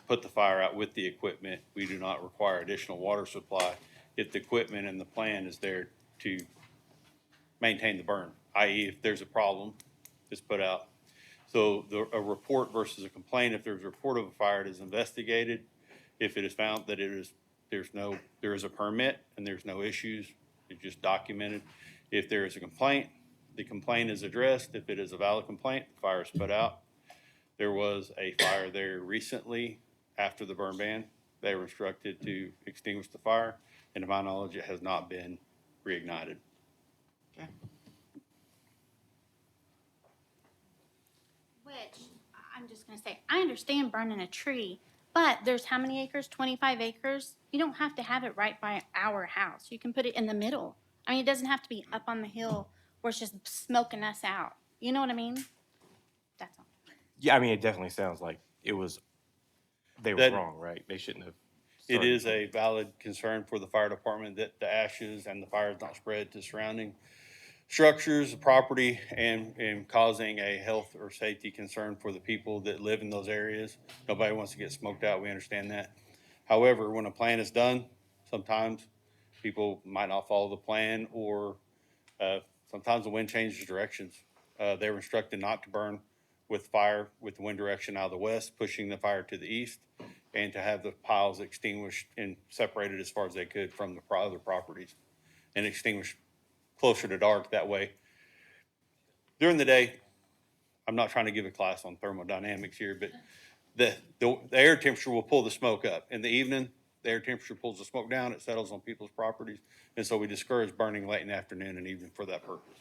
put the fire out with the equipment. We do not require additional water supply if the equipment and the plan is there to maintain the burn, i.e. if there's a problem, it's put out. So a report versus a complaint, if there's a report of a fire, it is investigated. If it is found that there is a permit and there's no issues, it's just documented. If there is a complaint, the complaint is addressed. If it is a valid complaint, the fire is put out. There was a fire there recently after the burn ban. They were instructed to extinguish the fire, and to my knowledge, it has not been reignited. Okay. Which, I'm just gonna say, I understand burning a tree, but there's how many acres? 25 acres? You don't have to have it right by our house. You can put it in the middle. I mean, it doesn't have to be up on the hill where it's just smoking us out. You know what I mean? That's all. Yeah, I mean, it definitely sounds like they were That- wrong, right? They shouldn't have. It is a valid concern for the fire department that the ashes and the fire is not spread to surrounding structures, property, and causing a health or safety concern for the people that live in those areas. Nobody wants to get smoked out, we understand that. However, when a plan is done, sometimes people might not follow the plan, or sometimes the wind changes directions. They were instructed not to burn with fire with the wind direction out of the west, pushing the fire to the east, and to have the piles extinguished and separated as far as they could from the other properties, and extinguished closer to dark that way. During the day, I'm not trying to give a class on thermodynamics here, but the air temperature will pull the smoke up. In the evening, the air temperature pulls the smoke down, it settles on people's properties, and so we discourage burning late in the afternoon and evening for that purpose.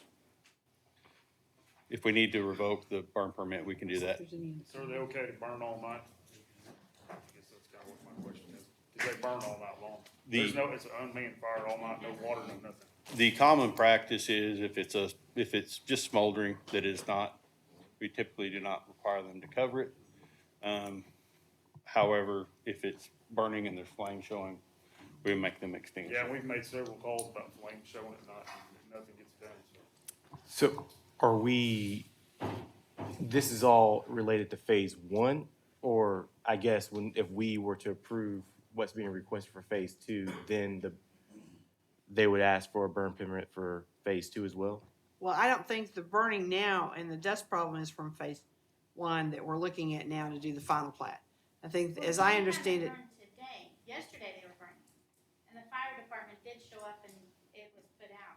If we need to revoke the burn permit, we can do that. So are they okay to burn all night? I guess that's kind of what my question is. Because they burn all night long. It's an unmanned fire all night, no water, no nothing. The common practice is if it's just smoldering, that is not, we typically do not require them to cover it. However, if it's burning and there's flame showing, we make them extinguish Yeah, it. we've made several calls about flames showing at night, and nothing gets done, so. So are we, this is all related to phase one? Or I guess if we were to approve what's being requested for phase two, then they would ask for a burn permit for phase two as well? Well, I don't think the burning now and the dust problem is from phase one that we're looking at now to do the final plat. I think, as I understand it, Today, yesterday they were burning, and the fire department did show up and it was put out.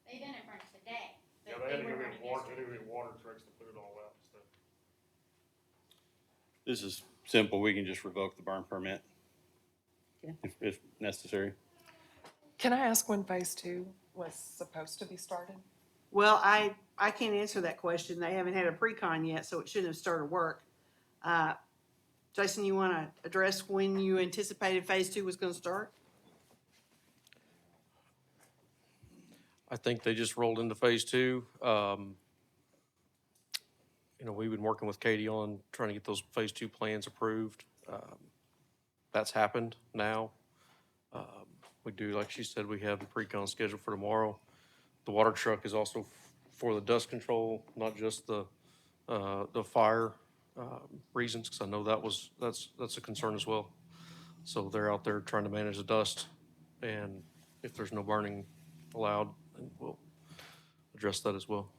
They didn't burn today, Yeah, but they had they to were go get burning water, they yesterday. had to get water trucks to put it all out and stuff. This is simple, we can just revoke the burn permit Okay. if necessary. Can I ask when phase two was supposed to be started? well, I can't answer that question. They haven't had a pre-con yet, so it shouldn't have started work. Jason, you want to address when you anticipated phase two was going to start? I think they just rolled into phase two. we've been working with Katie on trying to get those phase two plans approved. That's happened now. We do, like she said, we have the pre-con scheduled for tomorrow. The water truck is also for the dust control, not just the fire reasons, because I know that's a concern as well. So they're out there trying to manage the dust, and if there's no burning allowed, then we'll address that as well.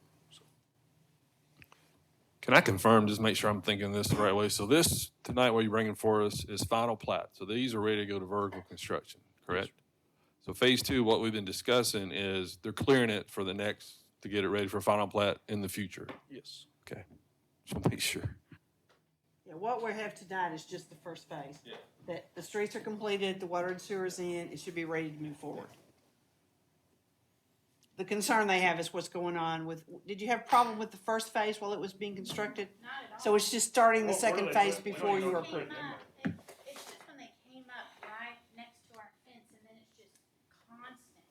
Can I confirm, just make sure I'm thinking this the right way? So this, tonight, what you're bringing for us is final plat. So these are ready to go to vertical construction, correct? So phase two, what we've been discussing is they're clearing it for the next, to get it ready for final plat in the future. Yes. Okay, just want to make sure. Yeah, what we have tonight is just the first phase. Yeah. That the streets are completed, the water and sewer is in, it should be ready to move forward. The concern they have is what's going on with, did you have a problem with the first phase while it was being constructed? Not at all. So it's just starting the second phase before you are Came approved. up, it's just when they came up right next to our fence, and then it's just constant.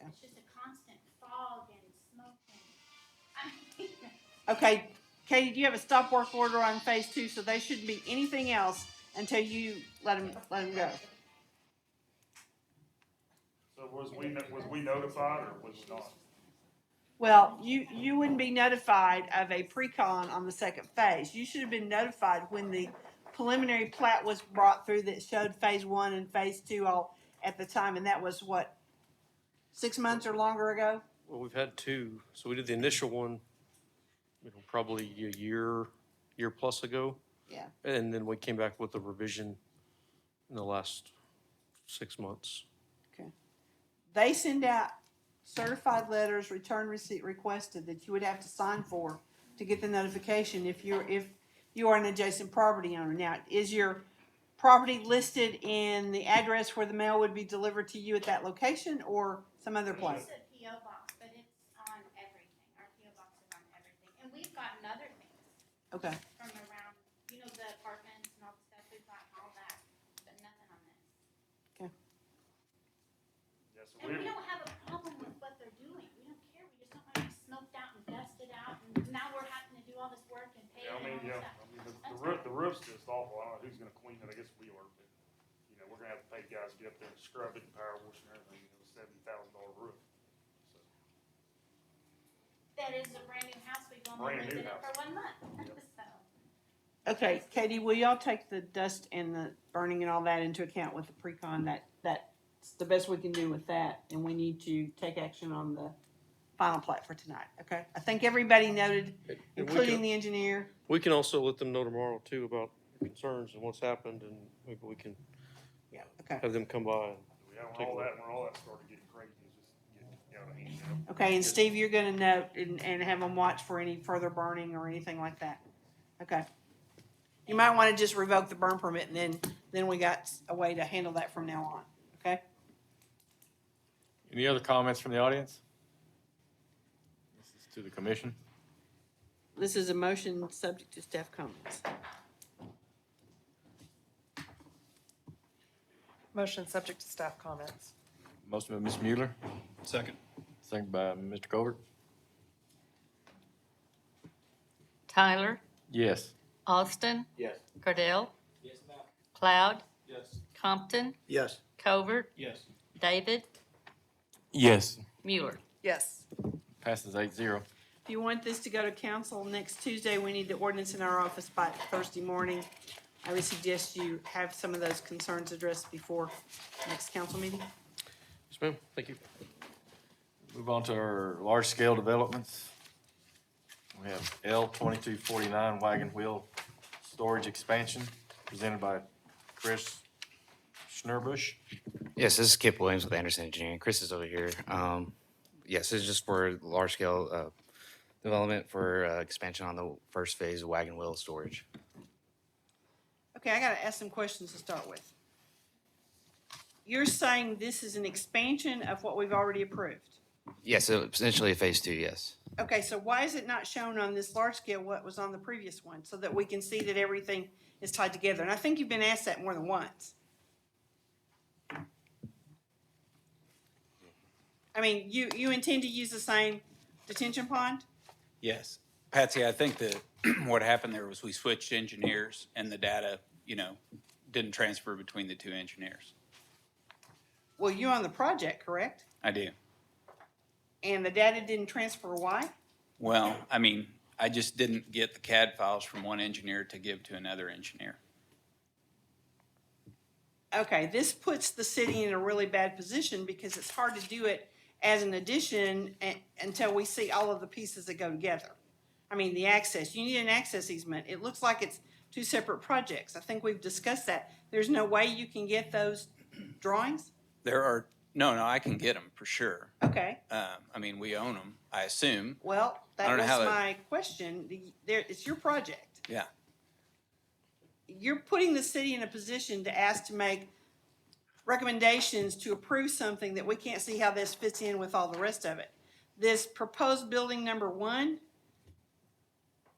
Okay. It's just a constant fog and smoke and, Okay, Katie, do you have a stop work order on phase two, so they shouldn't be anything else until you let them go? So was we notified or was we not? Well, you wouldn't be notified of a pre-con on the second phase. You should have been notified when the preliminary plat was brought through that showed phase one and phase two all at the time, and that was what, 6 months or longer ago? Well, we've had two. So we did the initial one, probably a year plus ago. Yeah. And then we came back with a revision in the last 6 months. Okay. They send out certified letters, return receipt requested, that you would have to sign for to get the notification if you are an adjacent property owner. Now, is your property listed in the address where the mail would be delivered to you at that location or some other place? it's a P.O. box, but it's on everything. Our P.O. box is on everything. And we've gotten other things Okay. from around, the apartments and all the stuff, we've gotten all that, but nothing on this. Okay. Yes, And we don't have a problem with what they're doing. We don't care. We just don't want it smoked out and dusted out, and now we're having to do all this work and pay and all this stuff. The roof's just awful. I don't know who's gonna clean it. I guess we are, but, we're gonna have to pay guys to get up there and scrub it and power wash and everything. It was $70,000 roof. So, That is a brand new house. We've only Brand lived new in it house. for 1 month, so. Okay, Katie, will y'all take the dust and the burning and all that into account with the pre-con? That's the best we can do with that, and we need to take action on the final plat for tonight, okay? I think everybody noted, And we including can- the engineer. We can also let them know tomorrow too about concerns and what's happened, and maybe we can Yeah, okay. have them come by and when all that started getting crazy, it's just getting out of hand, Okay, and Steve, you're gonna note and have them watch for any further burning or anything like that. Okay. You might wanna just revoke the burn permit, and then we got a way to handle that from now on, okay? Any other comments from the audience? This is to the commission. This is a motion subject to staff comments. Motion subject to staff comments. Motion by Ms. Mueller, Second. second by Mr. Covert. Tyler, Yes. Austin, Yes. Cordell, Yes, ma'am. Cloud, Yes. Compton, Yes. Covert, Yes. David, Yes. Mueller. Yes. Passes 8-0. If you want this to go to council next Tuesday, we need the ordinance in our office by Thursday morning. I would suggest you have some of those concerns addressed before next council meeting. Yes, ma'am. Thank you. Move on to our large-scale developments. We have L 2249 Wagon Wheel Storage Expansion, presented by Chris Schnurbush. Yes, this is Kip Williams with Anderson Engineering. Chris is over here. Yes, this is just for large scale development for expansion on the first phase of Wagon Wheel Storage. Okay, I gotta ask some questions to start with. You're saying this is an expansion of what we've already approved? Yes, so essentially a phase two, yes. Okay, so why is it not shown on this large scale what was on the previous one, so that we can see that everything is tied together? And I think you've been asked that more than once. I mean, you intend to use the same detention pond? Yes. Patsy, I think that what happened there was we switched engineers and the data, didn't transfer between the two engineers. Well, you're on the project, correct? I do. And the data didn't transfer, why? Well, I mean, I just didn't get the CAD files from one engineer to give to another engineer. Okay, this puts the city in a really bad position because it's hard to do it as an addition until we see all of the pieces that go together. I mean, the access, you need an access easement. It looks like it's two separate projects. I think we've discussed that. There's no way you can get those drawings? No, I can get them for sure. Okay. I mean, we own them, I assume. Well, I that don't know was how my question. It's your project. Yeah. You're putting the city in a position to ask to make recommendations to approve something that we can't see how this fits in with all the rest of it. This proposed building number 1,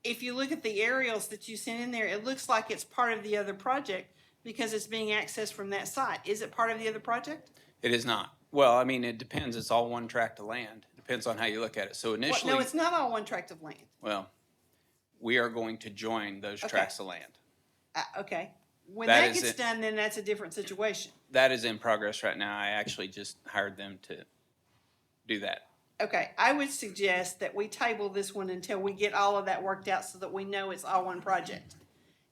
if you look at the aerials that you sent in there, it looks like it's part of the other project because it's being accessed from that site. Is it part of the other project? It is not. Well, I mean, it depends. It's all one tract of land. Depends on how you look at it. So initially. No, it's not all one tract of land. Well, we are going to join those tracts of land. Okay. When That that is gets it. done, then that's a different situation. That is in progress right now. I actually just hired them to do that. Okay, I would suggest that we table this one until we get all of that worked out so that we know it's all one project.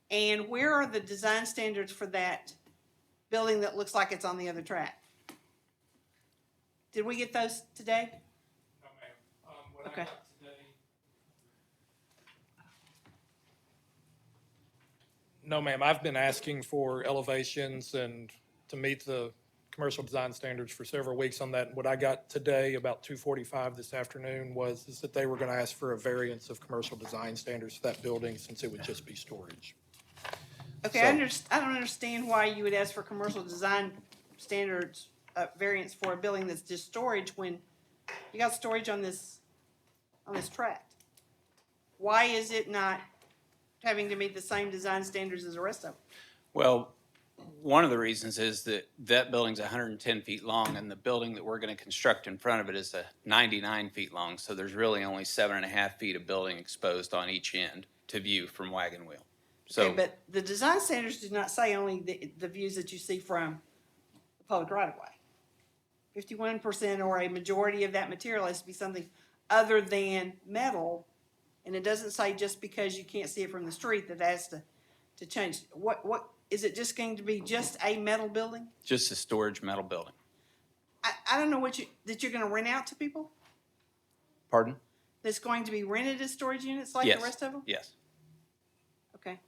And where are the design standards for that building that looks like it's on the other track? Did we get those today? No, ma'am. What Okay. I got today. No, ma'am. I've been asking for elevations and to meet the commercial design standards for several weeks on that. What I got today, about 2:45 this afternoon, is that they were going to ask for a variance of commercial design standards for that building since it would just be storage. Okay, I don't understand why you would ask for commercial design standards variance for a building that's just storage when you got storage on this tract. Why is it not having to meet the same design standards as the rest of them? Well, one of the reasons is that that building's 110 feet long, and the building that we're going to construct in front of it is 99 feet long. So there's really only 7.5 feet of building exposed on each end to view from Wagon Wheel. So, Okay, but the design standards do not say only the views that you see from the public right of way. 51% or a majority of that material has to be something other than metal. And it doesn't say just because you can't see it from the street that has to change. What is it just going to be just a metal building? just a storage metal building. I don't know that you're gonna rent out to people? Pardon? That's going to be rented as storage units like Yes. the rest of them? Yes. Okay.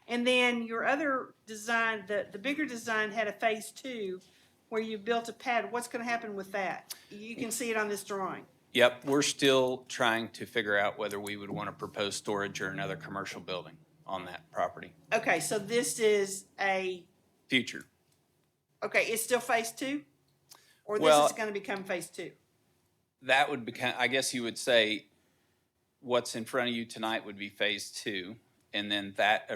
And then your other design, the bigger design had a phase 2 where you built a pad. What's gonna happen with that? You can see it on this drawing. Yep, we're still trying to figure out whether we would want to propose storage or another commercial building on that property. Okay, so this is Future. okay, it's still phase 2? Or this Well- is gonna become phase 2? That would become, I guess you would say, what's in front of you tonight would be phase 2. And then that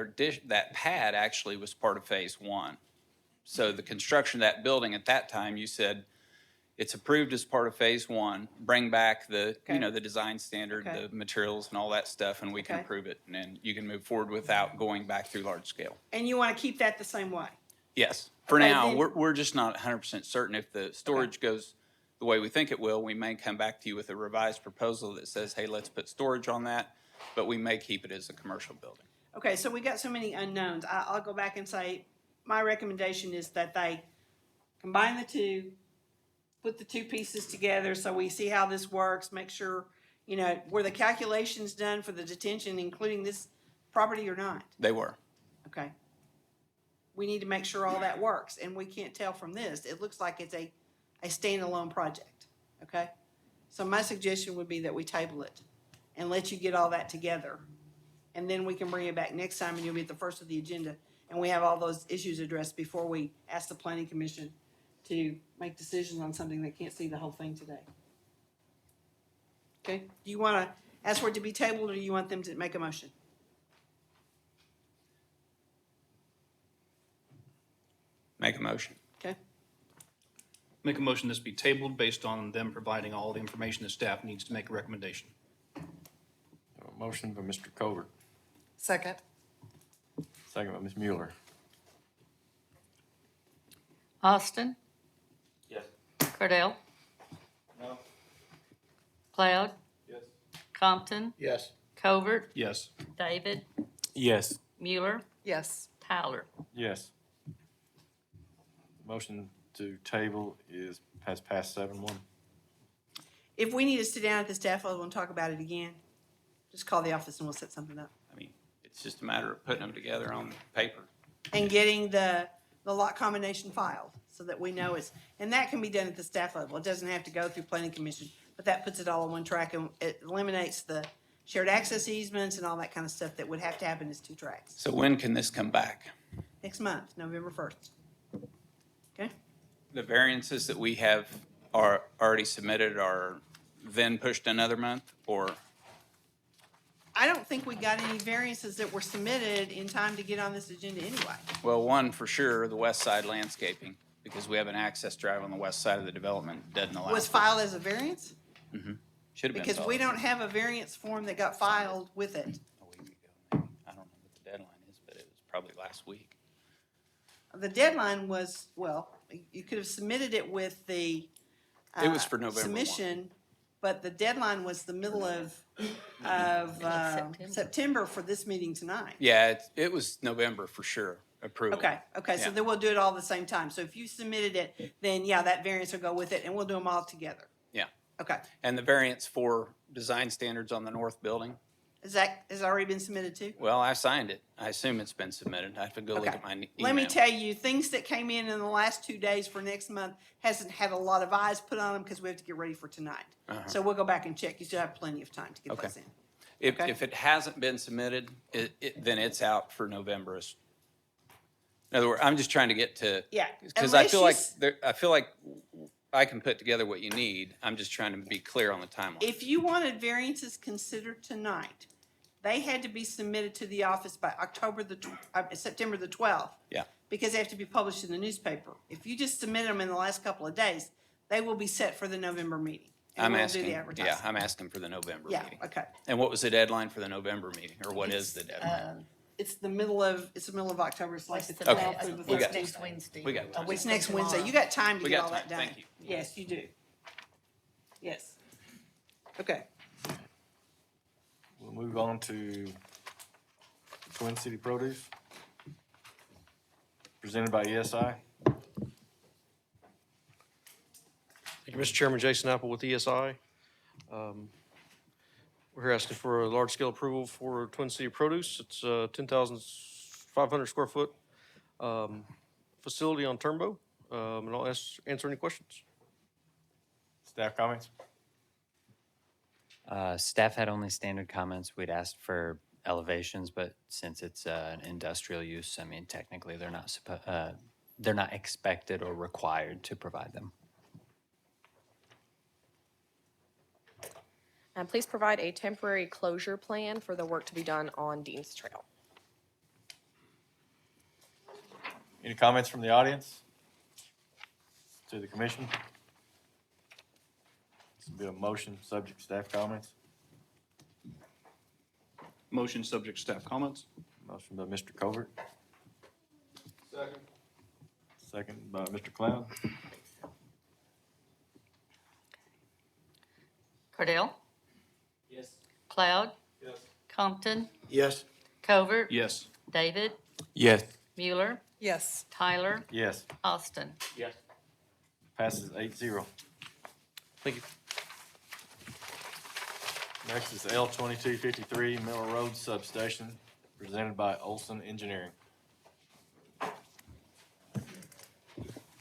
pad actually was part of phase 1. So the construction of that building at that time, you said, it's approved as part of phase 1, bring back the design standard, Okay. the materials and all that stuff, and we can Okay. approve it. And then you can move forward without going back through large scale. And you wanna keep that the same way? Yes, for Okay, now, then- we're just not 100% certain. If the storage goes the way we think it will, we may come back to you with a revised proposal that says, hey, let's put storage on that, but we may keep it as a commercial building. Okay, so we got so many unknowns. I'll go back and say, my recommendation is that they combine the two, put the two pieces together so we see how this works, make sure, were the calculations done for the detention, including this property or not? They were. Okay. We need to make sure all that works, and we can't tell from this. It looks like it's a standalone project, okay? So my suggestion would be that we table it and let you get all that together. And then we can bring it back next time, and you'll be at the first of the agenda, and we have all those issues addressed before we ask the planning commission to make decisions on something that can't see the whole thing today. Okay? Do you want to ask for it to be tabled, or do you want them to make a motion? Make a motion. Okay? Make a motion this be tabled based on them providing all the information the staff needs to make a recommendation. Motion by Mr. Covert, Second. second by Ms. Mueller. Austin? Yes. Cordell? No. Cloud? Yes. Compton? Yes. Covert? Yes. David? Yes. Mueller? Yes. Tyler? Yes. Motion to table has passed 7-1. If we need to sit down at the staff level and talk about it again, just call the office and we'll set something up. I mean, it's just a matter of putting them together on paper. And getting the lot combination filed so that we know it's, and that can be done at the staff level. It doesn't have to go through planning commission, but that puts it all on one track and it eliminates the shared access easements and all that kind of stuff that would have to happen as 2 tracks. So when can this come back? Next month, November 1st. Okay? The variances that we have are already submitted are then pushed another month, or? I don't think we got any variances that were submitted in time to get on this agenda anyway. Well, one for sure, the west side landscaping, because we have an access drive on the west side of the development, doesn't allow. Was filed as a variance? Mm-hmm. Should have been. Because we don't have a variance form that got filed with it. A week ago, maybe. I don't know what the deadline is, but it was probably last week. The deadline was, well, you could have submitted it with the It was for November 1. submission, but the deadline was the middle of September for this meeting tonight. Yeah, it was November for sure, approval. Okay, so Yeah. then we'll do it all at the same time. So if you submitted it, then yeah, that variance will go with it and we'll do them all together. Yeah. Okay. And the variance for design standards on the north building, Has that already been submitted too? well, I signed it. I assume it's been submitted. I have to go look Okay. at my email. Let me tell you, things that came in the last 2 days for next month hasn't had a lot of eyes put on them because we have to get ready for tonight. Uh-huh. So we'll go back and check. You still have plenty of time to get Okay. those in. If it hasn't been submitted, then it's out for November. In other words, I'm just trying to get to. Yeah, Because I unless feel you like, s- I feel like I can put together what you need. I'm just trying to be clear on the timeline. If you wanted variances considered tonight, they had to be submitted to the office by September the 12th. Yeah. Because they have to be published in the newspaper. If you just submit them in the last couple of days, they will be set for the November meeting. And I'm we'll do asking, the yeah, advertising. I'm asking for the November Yeah, meeting. okay. And what was the deadline for the November meeting, or what is the deadline? It's the middle of October. It's like the What's the 12th Okay. through the We got 13th. next Wednesday? We got time. It's next Wednesday. You got time to We get got all that time. done. Thank you. Yes, you do. Yes. Okay. We'll move on to Twin City Produce, presented by ESI. Thank you, Mr. Chairman. Jason Apple with ESI. We're here asking for a large-scale approval for Twin City Produce. It's a 10,500 square foot facility on Turnbow. And I'll answer any questions. Staff comments? Staff had only standard comments. We'd asked for elevations, but since it's an industrial use, I mean, technically they're not expected or required to provide them. And please provide a temporary closure plan for the work to be done on Dean's Trail. Any comments from the audience to the commission? This will be a motion, subject to staff comments. Motion subject to staff comments. Motion by Mr. Covert, Second. second by Mr. Cloud. Cordell? Yes. Cloud? Yes. Compton? Yes. Covert? Yes. David? Yes. Mueller? Yes. Tyler? Yes, Austin? Yes. passes 8-0. Thank you. Next is L 2253 Middle Road Substation, presented by Olson Engineering.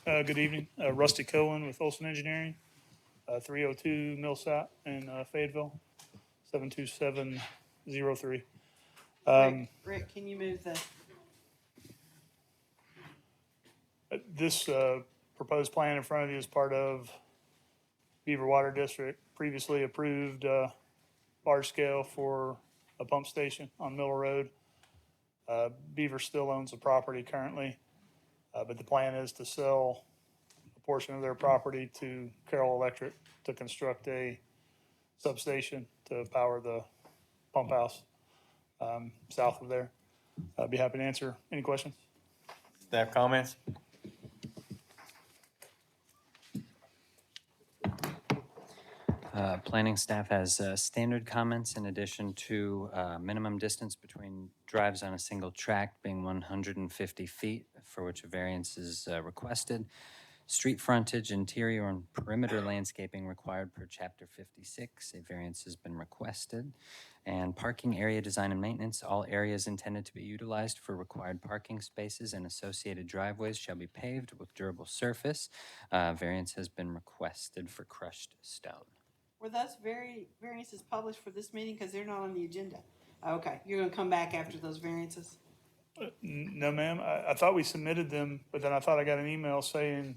Good evening, Rusty Cohen with Olson Engineering, 302 Millsap in Fayetteville, 72703. Rick, can you move the, This proposed plan in front of you is part of Beaver Water District, previously approved large scale for a pump station on Middle Road. Beaver still owns the property currently, but the plan is to sell a portion of their property to Carroll Electric to construct a substation to power the pump house, south of there. I'd be happy to answer any questions. Staff comments? Planning staff has standard comments in addition to minimum distance between drives on a single tract being 150 feet, for which a variance is requested. Street frontage, interior, and perimeter landscaping required per Chapter 56. A variance has been requested. And parking area design and maintenance, all areas intended to be utilized for required parking spaces and associated driveways shall be paved with durable surface. Variance has been requested for crushed stone. Were those variances published for this meeting? Because they're not on the agenda. Okay, you're gonna come back after those variances? No, ma'am. I thought we submitted them, but then I thought I got an email saying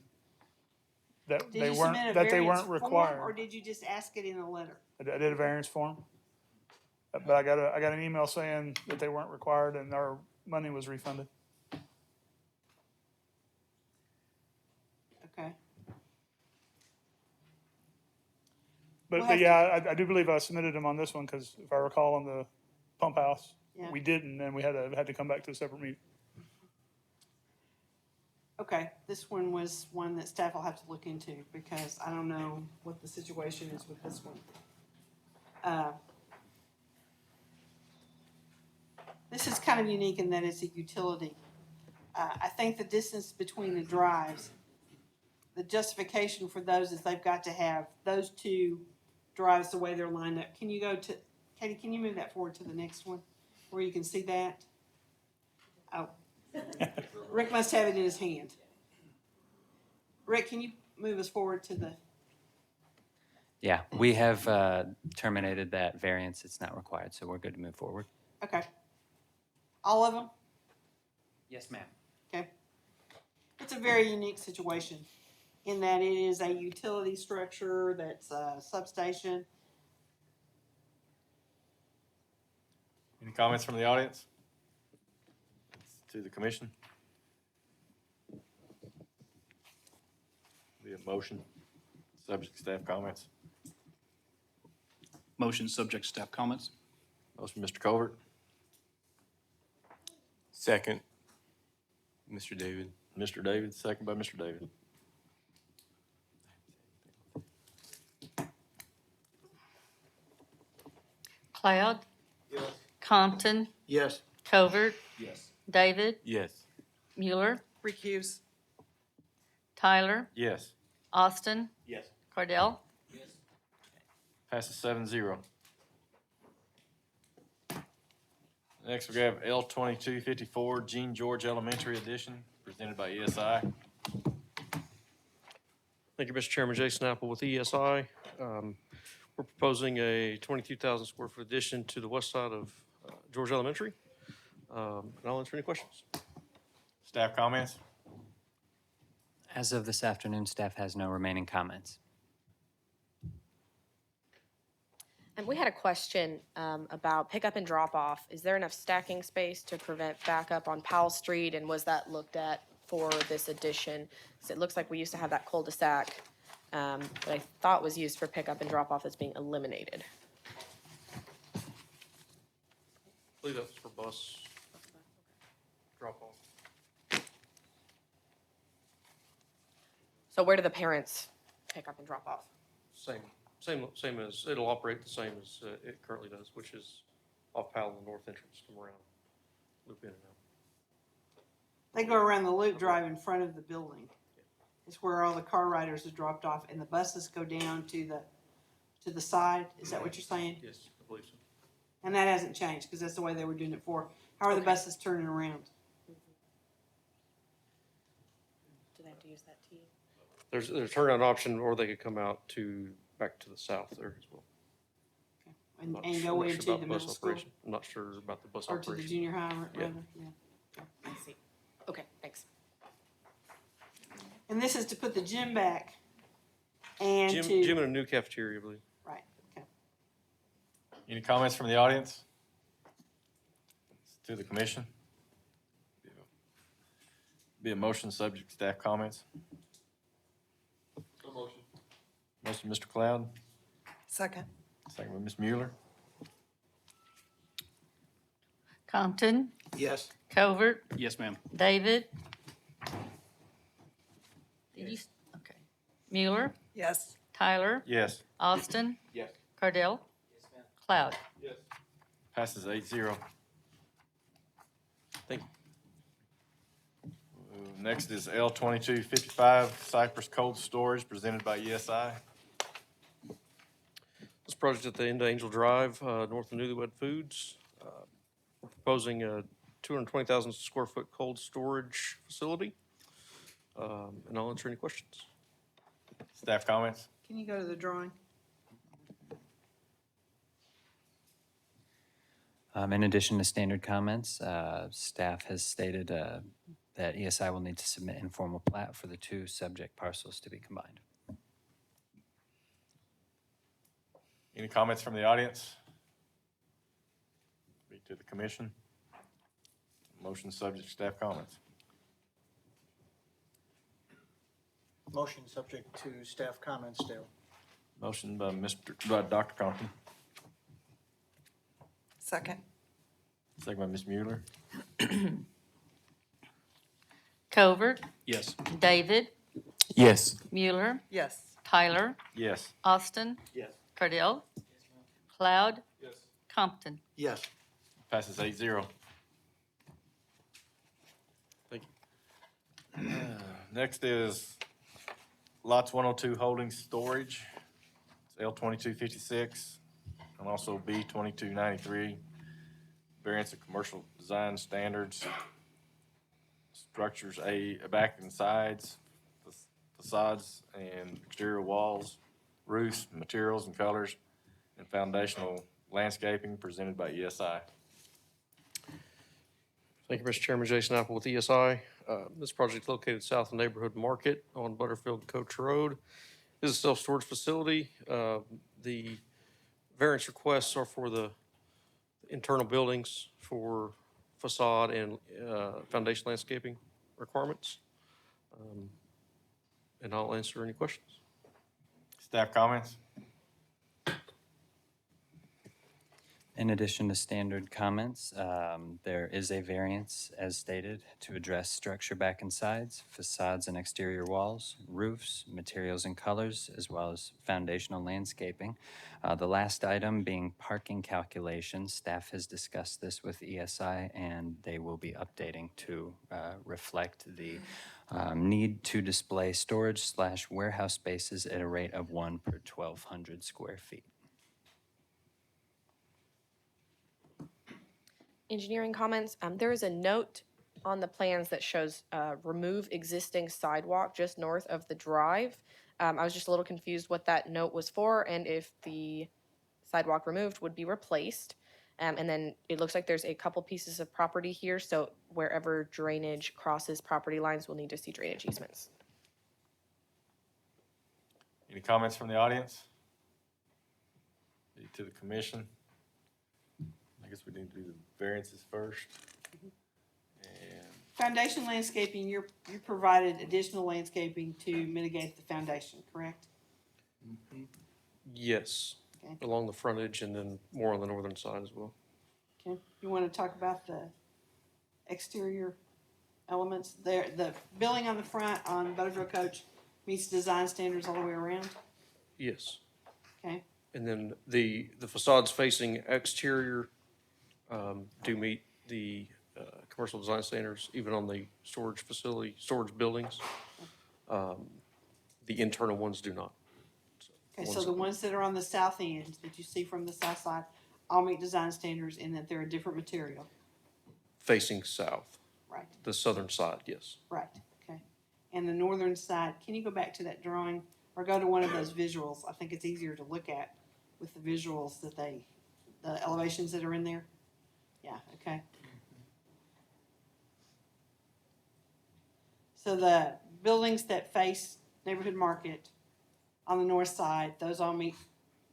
that Did they you weren't, submit a that they variance weren't form, or required. did you just ask it in a letter? I did a variance form, but I got an email saying that they weren't required and our money was refunded. Okay. But, We'll but have yeah, I do believe I submitted them on this one, because if I recall on the pump house, Yeah. we didn't, and we had to come back to a separate meeting. Okay, this one was one that staff will have to look into, because I don't know what the situation is with this one. This is kind of unique in that it's a utility. I think the distance between the drives, the justification for those is they've got to have those two drives the way they're lined up. Can you go to, Katie, can you move that forward to the next one, where you can see that? Oh. Rick must have it in his hand. Rick, can you move us forward to the, Yeah, we have terminated that variance. It's not required, so we're good to move forward. okay. All of them? Yes, ma'am. Okay. It's a very unique situation in that it is a utility structure that's a substation. Any comments from the audience? To the commission? Be a motion, subject to staff comments. Motion subject to staff comments. Motion, Mr. Covert. Second, Mr. David. Mr. David, second by Mr. David. Cloud? Yes. Compton? Yes. Covert? Yes. David? Yes. Mueller? Recuse. Tyler? Yes. Austin? Yes. Cardell? Passes 7-0. Next, we have L 2254, Gene George Elementary Edition, presented by ESI. Thank you, Mr. Chairman. Jason Apple with ESI. We're proposing a 22,000 square foot addition to the west side of George Elementary. And I'll answer any questions. Staff comments? As of this afternoon, staff has no remaining comments. And we had a question about pickup and drop off. Is there enough stacking space to prevent backup on Powell Street? And was that looked at for this addition? Because it looks like we used to have that cul-de-sac that I thought was used for pickup and drop off that's being eliminated. I believe that's for bus drop off. So where do the parents pick up and drop off? Same as, it'll operate the same as it currently does, which is off Powell in the north entrance, come around, loop in and out. They go around the loop drive in front of the building. It's where all the car riders are dropped off, and the buses go down to the side. Is that what you're saying? Yes, I believe so. And that hasn't changed, because that's the way they were doing it before. How are the buses turning around? Do they have to use that T? There's a turnaround option, or they could come out back to the south there as well. And, Not and sure- go not sure into about the bus middle school? operation. I'm not sure about the bus Or operation. to the junior high, Yeah. rather, yeah. I see. Okay, thanks. And this is to put the gym back and Gym and a new cafeteria, I believe. right, okay. Any comments from the audience? To the commission? Be a motion, subject to staff comments. Motion. Motion, Mr. Cloud, Second. second by Ms. Mueller. Compton, Yes. Covert, Yes, ma'am. David. Did you, okay. Mueller, Yes. Tyler, Yes. Austin, Yes. Cardell, Cloud. Yes. Passes 8-0. Thank Next is L 2255 Cypress Cold Storage presented by ESI. This project at the end of Angel Drive, north of Newlywed Foods. We're proposing a 220,000 square foot cold storage facility. And I'll answer any questions. Staff comments? Can you go to the drawing? In addition to standard comments, staff has stated that ESI will need to submit informal plat for the two subject parcels to be combined. Any comments from the audience? Speak to the commission. Motion subject to staff comments. Motion subject to staff comments, Dale. Motion by Dr. Compton, Second. second by Ms. Mueller. Covert, Yes. David, Yes. Mueller, Yes. Tyler, Yes. Austin, Yes. Cardell, Cloud, Yes. Compton. Yes. Passes 8-0. Thank you. Next is lots 102 Holdings Storage. It's L 2256 and also B 2293. Variance of commercial design standards. Structures back and sides, facades and exterior walls, roofs, materials and colors, and foundational landscaping presented by ESI. Thank you, Mr. Chairman. Jason Apple with ESI. This project is located south of Neighborhood Market on Butterfield Coach Road. This is a self-storage facility. The variance requests are for the internal buildings for facade and foundation landscaping requirements. And I'll answer any questions. Staff comments? In addition to standard comments, there is a variance, as stated, to address structure back and sides, facades and exterior walls, roofs, materials and colors, as well as foundational landscaping. The last item being parking calculations. Staff has discussed this with ESI, and they will be updating to reflect the need to display storage/warehouse spaces at a rate of 1 per 1,200 square feet. Engineering comments, there is a note on the plans that shows remove existing sidewalk just north of the drive. I was just a little confused what that note was for and if the sidewalk removed would be replaced. And then it looks like there's a couple pieces of property here, so wherever drainage crosses property lines, we'll need to see drainage easements. Any comments from the audience? To the commission? I guess we need to do the variances first. And Foundation landscaping, you provided additional landscaping to mitigate the foundation, correct? Yes, Okay. along the frontage and then more on the northern side as well. Okay, you want to talk about the exterior elements there? The building on the front on Butterfield Coach meets design standards all the way around? Yes. Okay, And then the facades facing exterior do meet the commercial design standards, even on the storage facility, storage buildings. The internal ones do not. okay, so the ones that are on the south end that you see from the south side all meet design standards in that they're a different material? Facing south. Right. The southern side, yes. Right, okay. And the northern side, can you go back to that drawing or go to one of those visuals? I think it's easier to look at with the visuals that the elevations that are in there. Yeah, okay. So the buildings that face Neighborhood Market on the north side, those all meet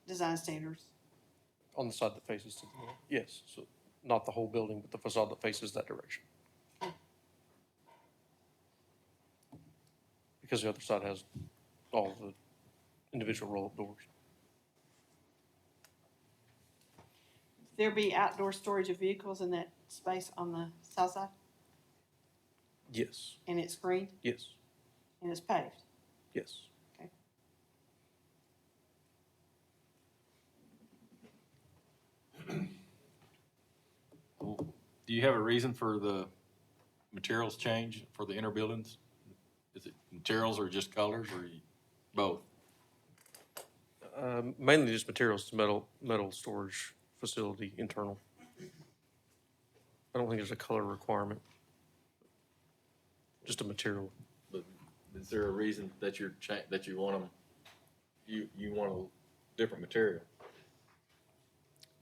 design standards? On the side that faces to the north, yes. So not the whole building, but the facade that faces that direction. Because the other side has all the individual roll-up doors. there be outdoor storage of vehicles in that space on the south side? Yes, And it's screened yes, and it's paved? yes. Okay. Do you have a reason for the materials change for the inner buildings? Is it materials or just colors or both? Mainly just materials, metal storage facility, internal. I don't think there's a color requirement. Just a material. But is there a reason that that you want them, you want a different material?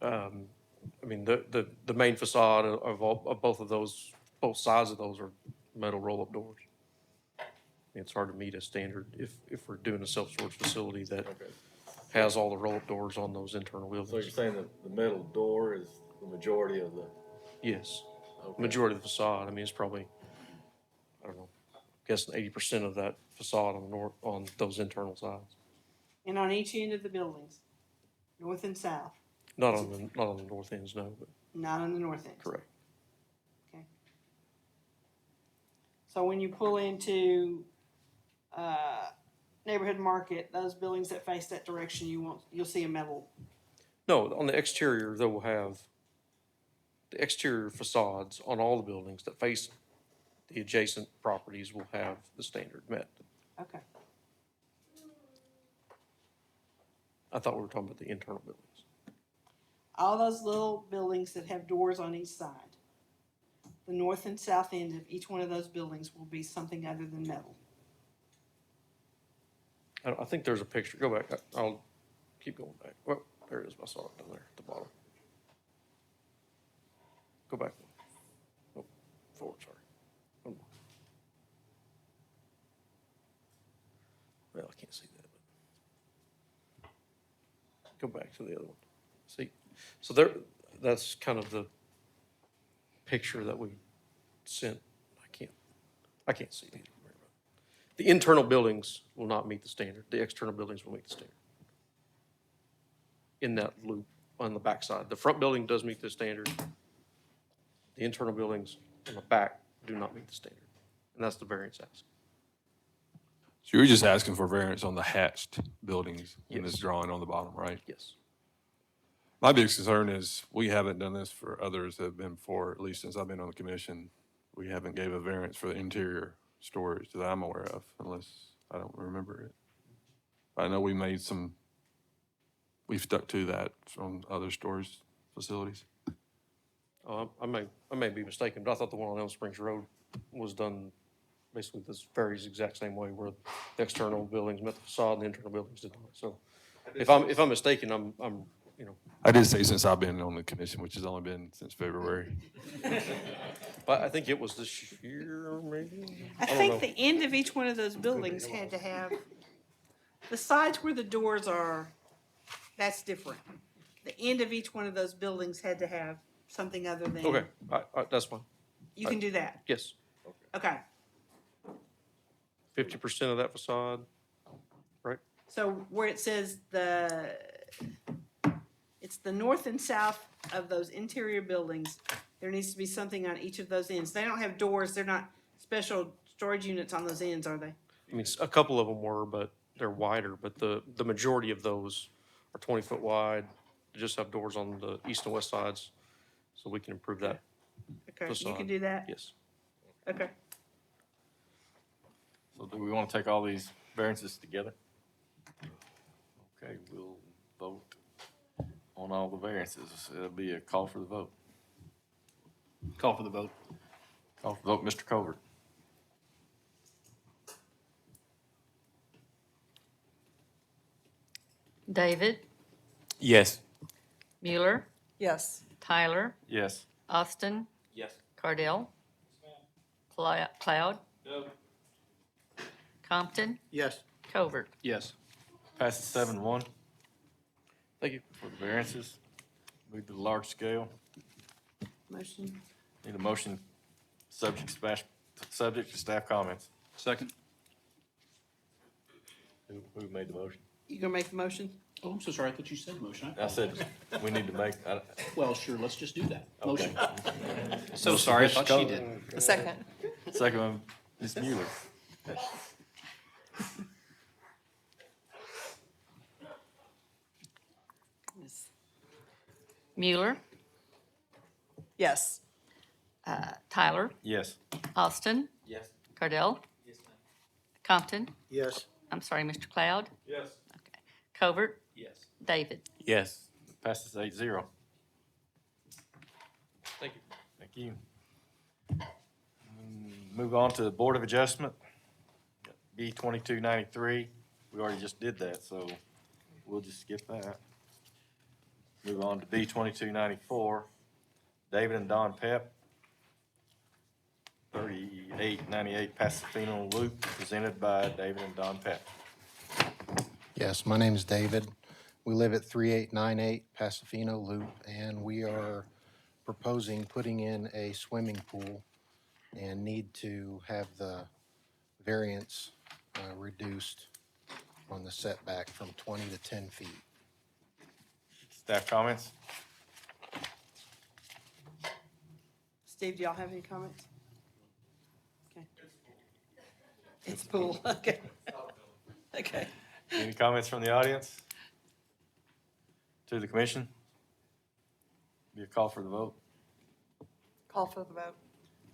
I mean, the main facade of both of those, both sides of those are metal roll-up doors. It's hard to meet a standard if we're doing a self-storage facility that has all the roll-up doors on those internal buildings. So you're saying that the metal door is the majority of the? Yes. Okay. Majority of the facade, I mean, it's probably, I don't know, guessing 80% of that facade on those internal sides. And on each end of the buildings, north and south? Not on the north ends, no, but. Not on the north end? Correct. Okay. So when you pull into, neighborhood market, those buildings that face that direction, you'll see a metal? No, on the exterior, they will have the exterior facades on all the buildings that face the adjacent properties will have the standard met. Okay. I thought we were talking about the internal buildings. All those little buildings that have doors on each side, the north and south end of each one of those buildings will be something other than metal. I think there's a picture. Go back. I'll keep going back. Well, there it is. I saw it down there at the bottom. Go back. Oh, forward, sorry. One more. Well, I can't see that. But go back to the other one. See? So that's kind of the picture that we sent. I can't see it either. The internal buildings will not meet the standard. The external buildings will meet the standard. In that loop on the backside. The front building does meet the standard. The internal buildings on the back do not meet the standard. And that's the variance ask. So you're just asking for variance on the hatched buildings in this Yes. drawing on the bottom, right? Yes. My biggest concern is we haven't done this for others that have been before, at least since I've been on the commission. We haven't gave a variance for the interior storage that I'm aware of, unless I don't remember it. I know we've stuck to that from other storage facilities. I may be mistaken, but I thought the one on Elm Springs Road was done basically this very exact same way, where the external buildings met the facade and the internal buildings did not. So if I'm mistaken, I'm I did say since I've been on the commission, which has only been since February. But I think it was this year, maybe? I don't think know. the end of each one of those buildings had to have, the sides where the doors are, that's different. The end of each one of those buildings had to have something other than. Okay, that's fine. You can do that? Yes. Okay. 50% of that facade, right? So where it says it's the north and south of those interior buildings, there needs to be something on each of those ends. They don't have doors, they're not special storage units on those ends, are they? I mean, a couple of them were, but they're wider, but the majority of those are 20-foot wide. They just have doors on the east and west sides, so we can improve that Okay, facade. you can do that? Yes. Okay. So do we want to take all these variances together? Okay, we'll vote on all the variances. It'll be a call for the vote. Call for the vote. Call for the vote, Mr. Covert. David, Yes. Mueller, Yes. Tyler, Yes. Austin, Yes. Cardell, Cloud, Compton, Yes. Covert. Yes. Passes 7-1 Thank you. for the variances. Move to the large scale. Motion. Need a motion subject to staff comments. Second. Who made the motion? You gonna make the motion? Oh, I'm so sorry, I thought you said motion. I said, we need to make, Well, sure, let's just do that. okay. Motion. So sorry, I thought she did. Second. Second one, Ms. Mueller. Mueller, Yes. Tyler, Yes. Austin, Yes. Cardell. Compton, Yes. I'm sorry, Mr. Cloud, Yes. Covert, Yes. David. Yes. Passes 8-0. Thank you. Thank you. Move on to the Board of Adjustment, B 2293. We already just did that, so we'll just skip that. Move on to B 2294, David and Don Pep, 3898 Pasofino Loop, presented by David and Don Pep. Yes, my name is David. We live at 3898 Pasofino Loop, and we are proposing putting in a swimming pool and need to have the variance reduced on the setback from 20 to 10 feet. Staff comments? Steve, do y'all have any comments? Okay. It's a pool, okay. Okay. Any comments from the audience? To the commission? Be a call for the vote. Call for the vote.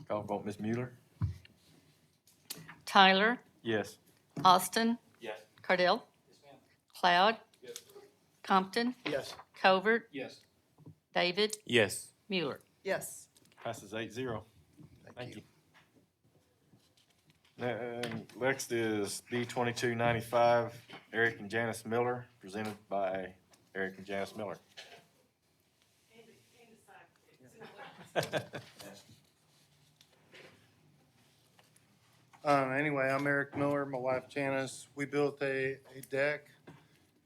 Call for vote, Ms. Mueller? Tyler, Yes. Austin, Yes. Cardell. Cloud. Compton, Yes. Covert, Yes. David, Yes. Mueller. Yes. Passes 8-0. Thank you. Next is B 2295, Eric and Janice Miller, presented by Eric and Janice Miller. Anyway, I'm Eric Miller, my wife Janice. We built a deck,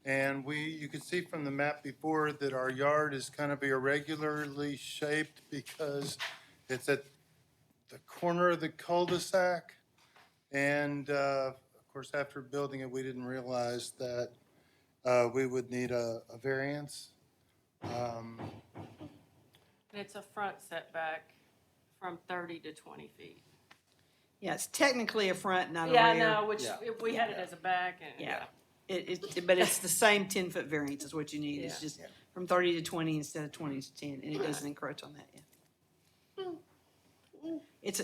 and you can see from the map before that our yard is kind of irregularly shaped because it's at the corner of the cul-de-sac. And of course, after building it, we didn't realize that we would need a variance. It's a front setback from 30 to 20 feet. Yeah, it's technically a front, not a rear. Yeah, I know, which if we had it as a back and. Yeah. But it's the same 10-foot variance is what you need. It's Yeah. just from 30 to 20 instead of 20 to 10, and it doesn't encroach on that yet.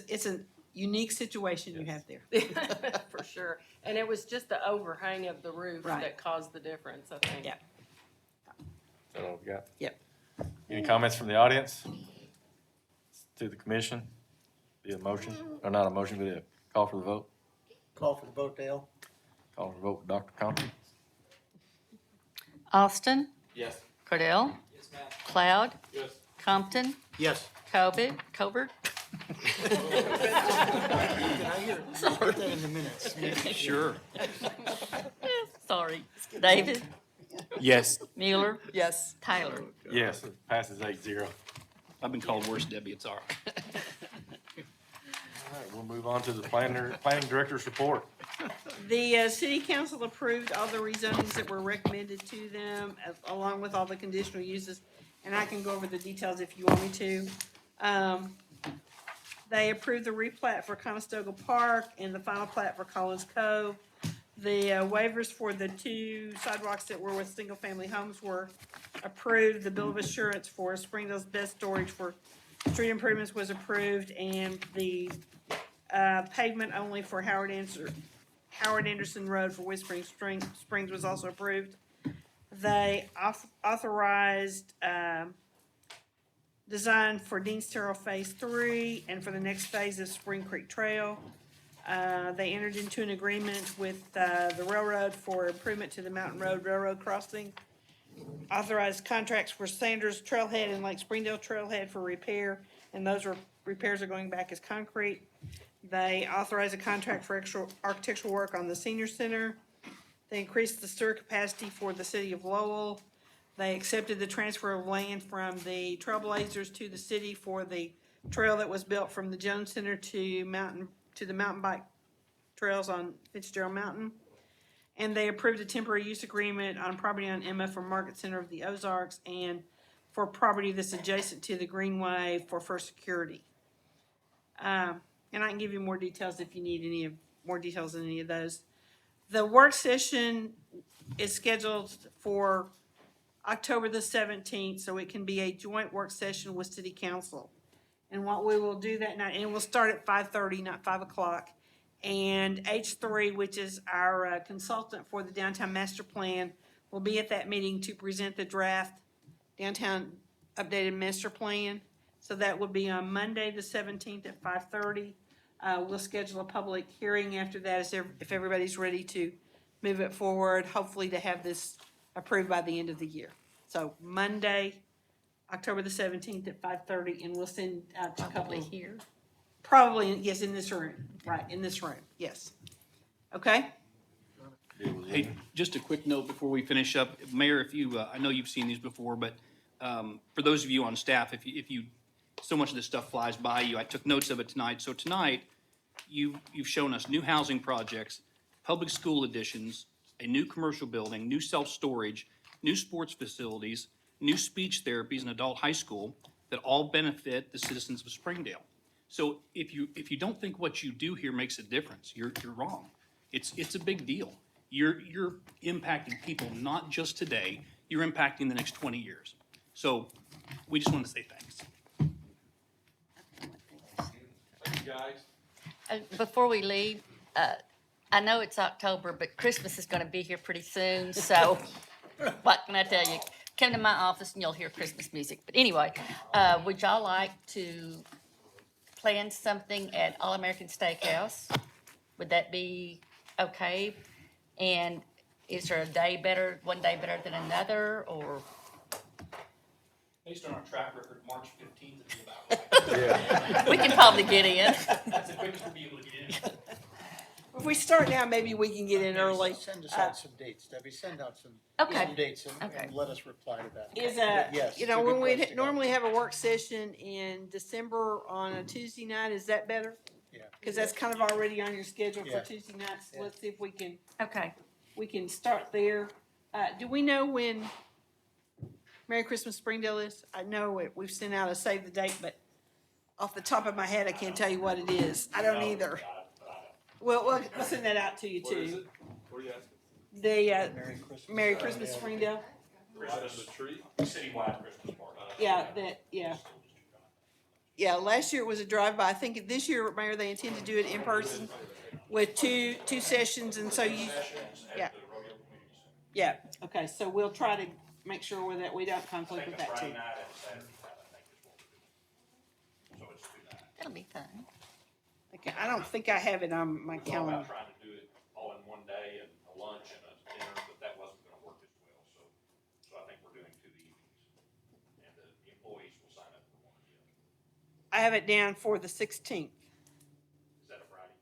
It's a unique situation you have there. For sure. And it was just the overhang of the roof Right. that caused the difference, I think. Yeah. Is that all we got? Yep. Any comments from the audience? To the commission? Be a motion, or not a motion, but a call for the vote? Call for the vote, Dale. Call for the vote, Dr. Compton? Austin, Yes. Cardell. Cloud. Yes. Compton, Yes. Covert. Did I hear, put that in the minutes? Sure. Sorry, David, Yes. Mueller, Yes. Tyler. Yes, it passes 8-0. I've been called worse, Debbie, it's all right. All right, we'll move on to the planning director's report. The city council approved all the rezonings that were recommended to them, along with all the conditional uses, and I can go over the details if you want me to. They approved the replat for Conestoga Park and the final plat for Collins Cove. The waivers for the two sidewalks that were with single-family homes were approved. The bill of assurance for Springdale's best storage for street improvements was approved, and the pavement only for Howard Anderson Road for Whispering Springs was also approved. They authorized design for Dean's Terrell Phase 3 and for the next phase of Spring Creek Trail. They entered into an agreement with the railroad for improvement to the Mountain Road Railroad crossing. Authorized contracts for Sanders Trailhead and Lake Springdale Trailhead for repair, and those repairs are going back as concrete. They authorized a contract for extra architectural work on the senior center. They increased the sewer capacity for the city of Lowell. They accepted the transfer of land from the Trailblazers to the city for the trail that was built from the Jones Center to the mountain bike trails on Fitzgerald Mountain. And they approved a temporary use agreement on property on MF for Market Center of the Ozarks and for property that's adjacent to the Greenway for First Security. And I can give you more details if you need more details on any of those. The work session is scheduled for October the 17th, so it can be a joint work session with City Council. And what we will do that night, and we'll start at 5:30, not 5 o'clock. And H3, which is our consultant for the downtown master plan, will be at that meeting to present the draft downtown updated master plan. So that will be on Monday, the 17th at 5:30. We'll schedule a public hearing after that if everybody's ready to move it forward, hopefully to have this approved by the end of the year. So Monday, October the 17th at 5:30, and we'll send out a couple of. Here. Probably, yes, in this room, right, in this room, yes. Okay? Hey, just a quick note before we finish up. Mayor, if you, I know you've seen these before, but for those of you on staff, if you, so much of this stuff flies by you, I took notes of it tonight. So tonight, you've shown us new housing projects, public school additions, a new commercial building, new self-storage, new sports facilities, new speech therapies, and adult high school that all benefit the citizens of Springdale. So if you don't think what you do here makes a difference, you're wrong. It's a big deal. You're impacting people not just today, you're impacting the next 20 years. So we just want to say thanks. Thank you, guys. Before we leave, I know it's October, but Christmas is gonna be here pretty soon, so what can I tell you? Come to my office and you'll hear Christmas music. But anyway, would y'all like to plan something at All American Steakhouse? Would that be okay? And is there one day better than another, or? Based on our track record, March 15th would be about right. We can probably get in. That's the quickest we'll be able to get in. If we start now, maybe we can get in early. Send us out some dates, Debbie, send out some Okay. dates Okay. and let us reply to that. Is Yes, you it's know, a good when we place to go. normally have a work session in December on a Tuesday night, is that better? Yeah. Because that's kind of already on your schedule for Yeah. Tuesday nights. Yeah. Let's see if we can Okay. start there. Do we know when Merry Christmas Springdale is? I know we've sent out a save the date, but off the top of my head, I can't tell you what it is. I don't either. We'll send that out to you What is too. it? What are you asking? The Merry Christmas Springdale. Christmas tree? Citywide Christmas party. Yeah, last year it was a drive-by. I think this year, Mayor, they intend to do it in person with two sessions, and so yeah, okay, so we'll try to make sure that we don't conflict with that too. That'll be fun. Okay, I don't think I have it on my calendar. Trying to do it all in one day and a lunch and a dinner, but that wasn't gonna work as well, so I think we're doing 2 evenings. And the employees will sign up for one or the other. I have it down for the 16th. Is that a Friday?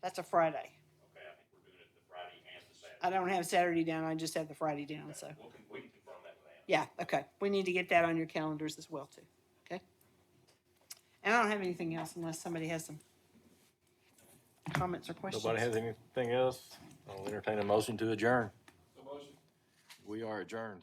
That's a Friday. Okay, I think we're doing it the Friday and the Saturday. I don't have Saturday down, I just have the Friday down, so. We can confirm that with Ann. Yeah, okay. We need to get that on your calendars as well too, okay? And I don't have anything else unless somebody has some comments or questions. Nobody has anything else? I'll entertain a motion to adjourn. We are adjourned.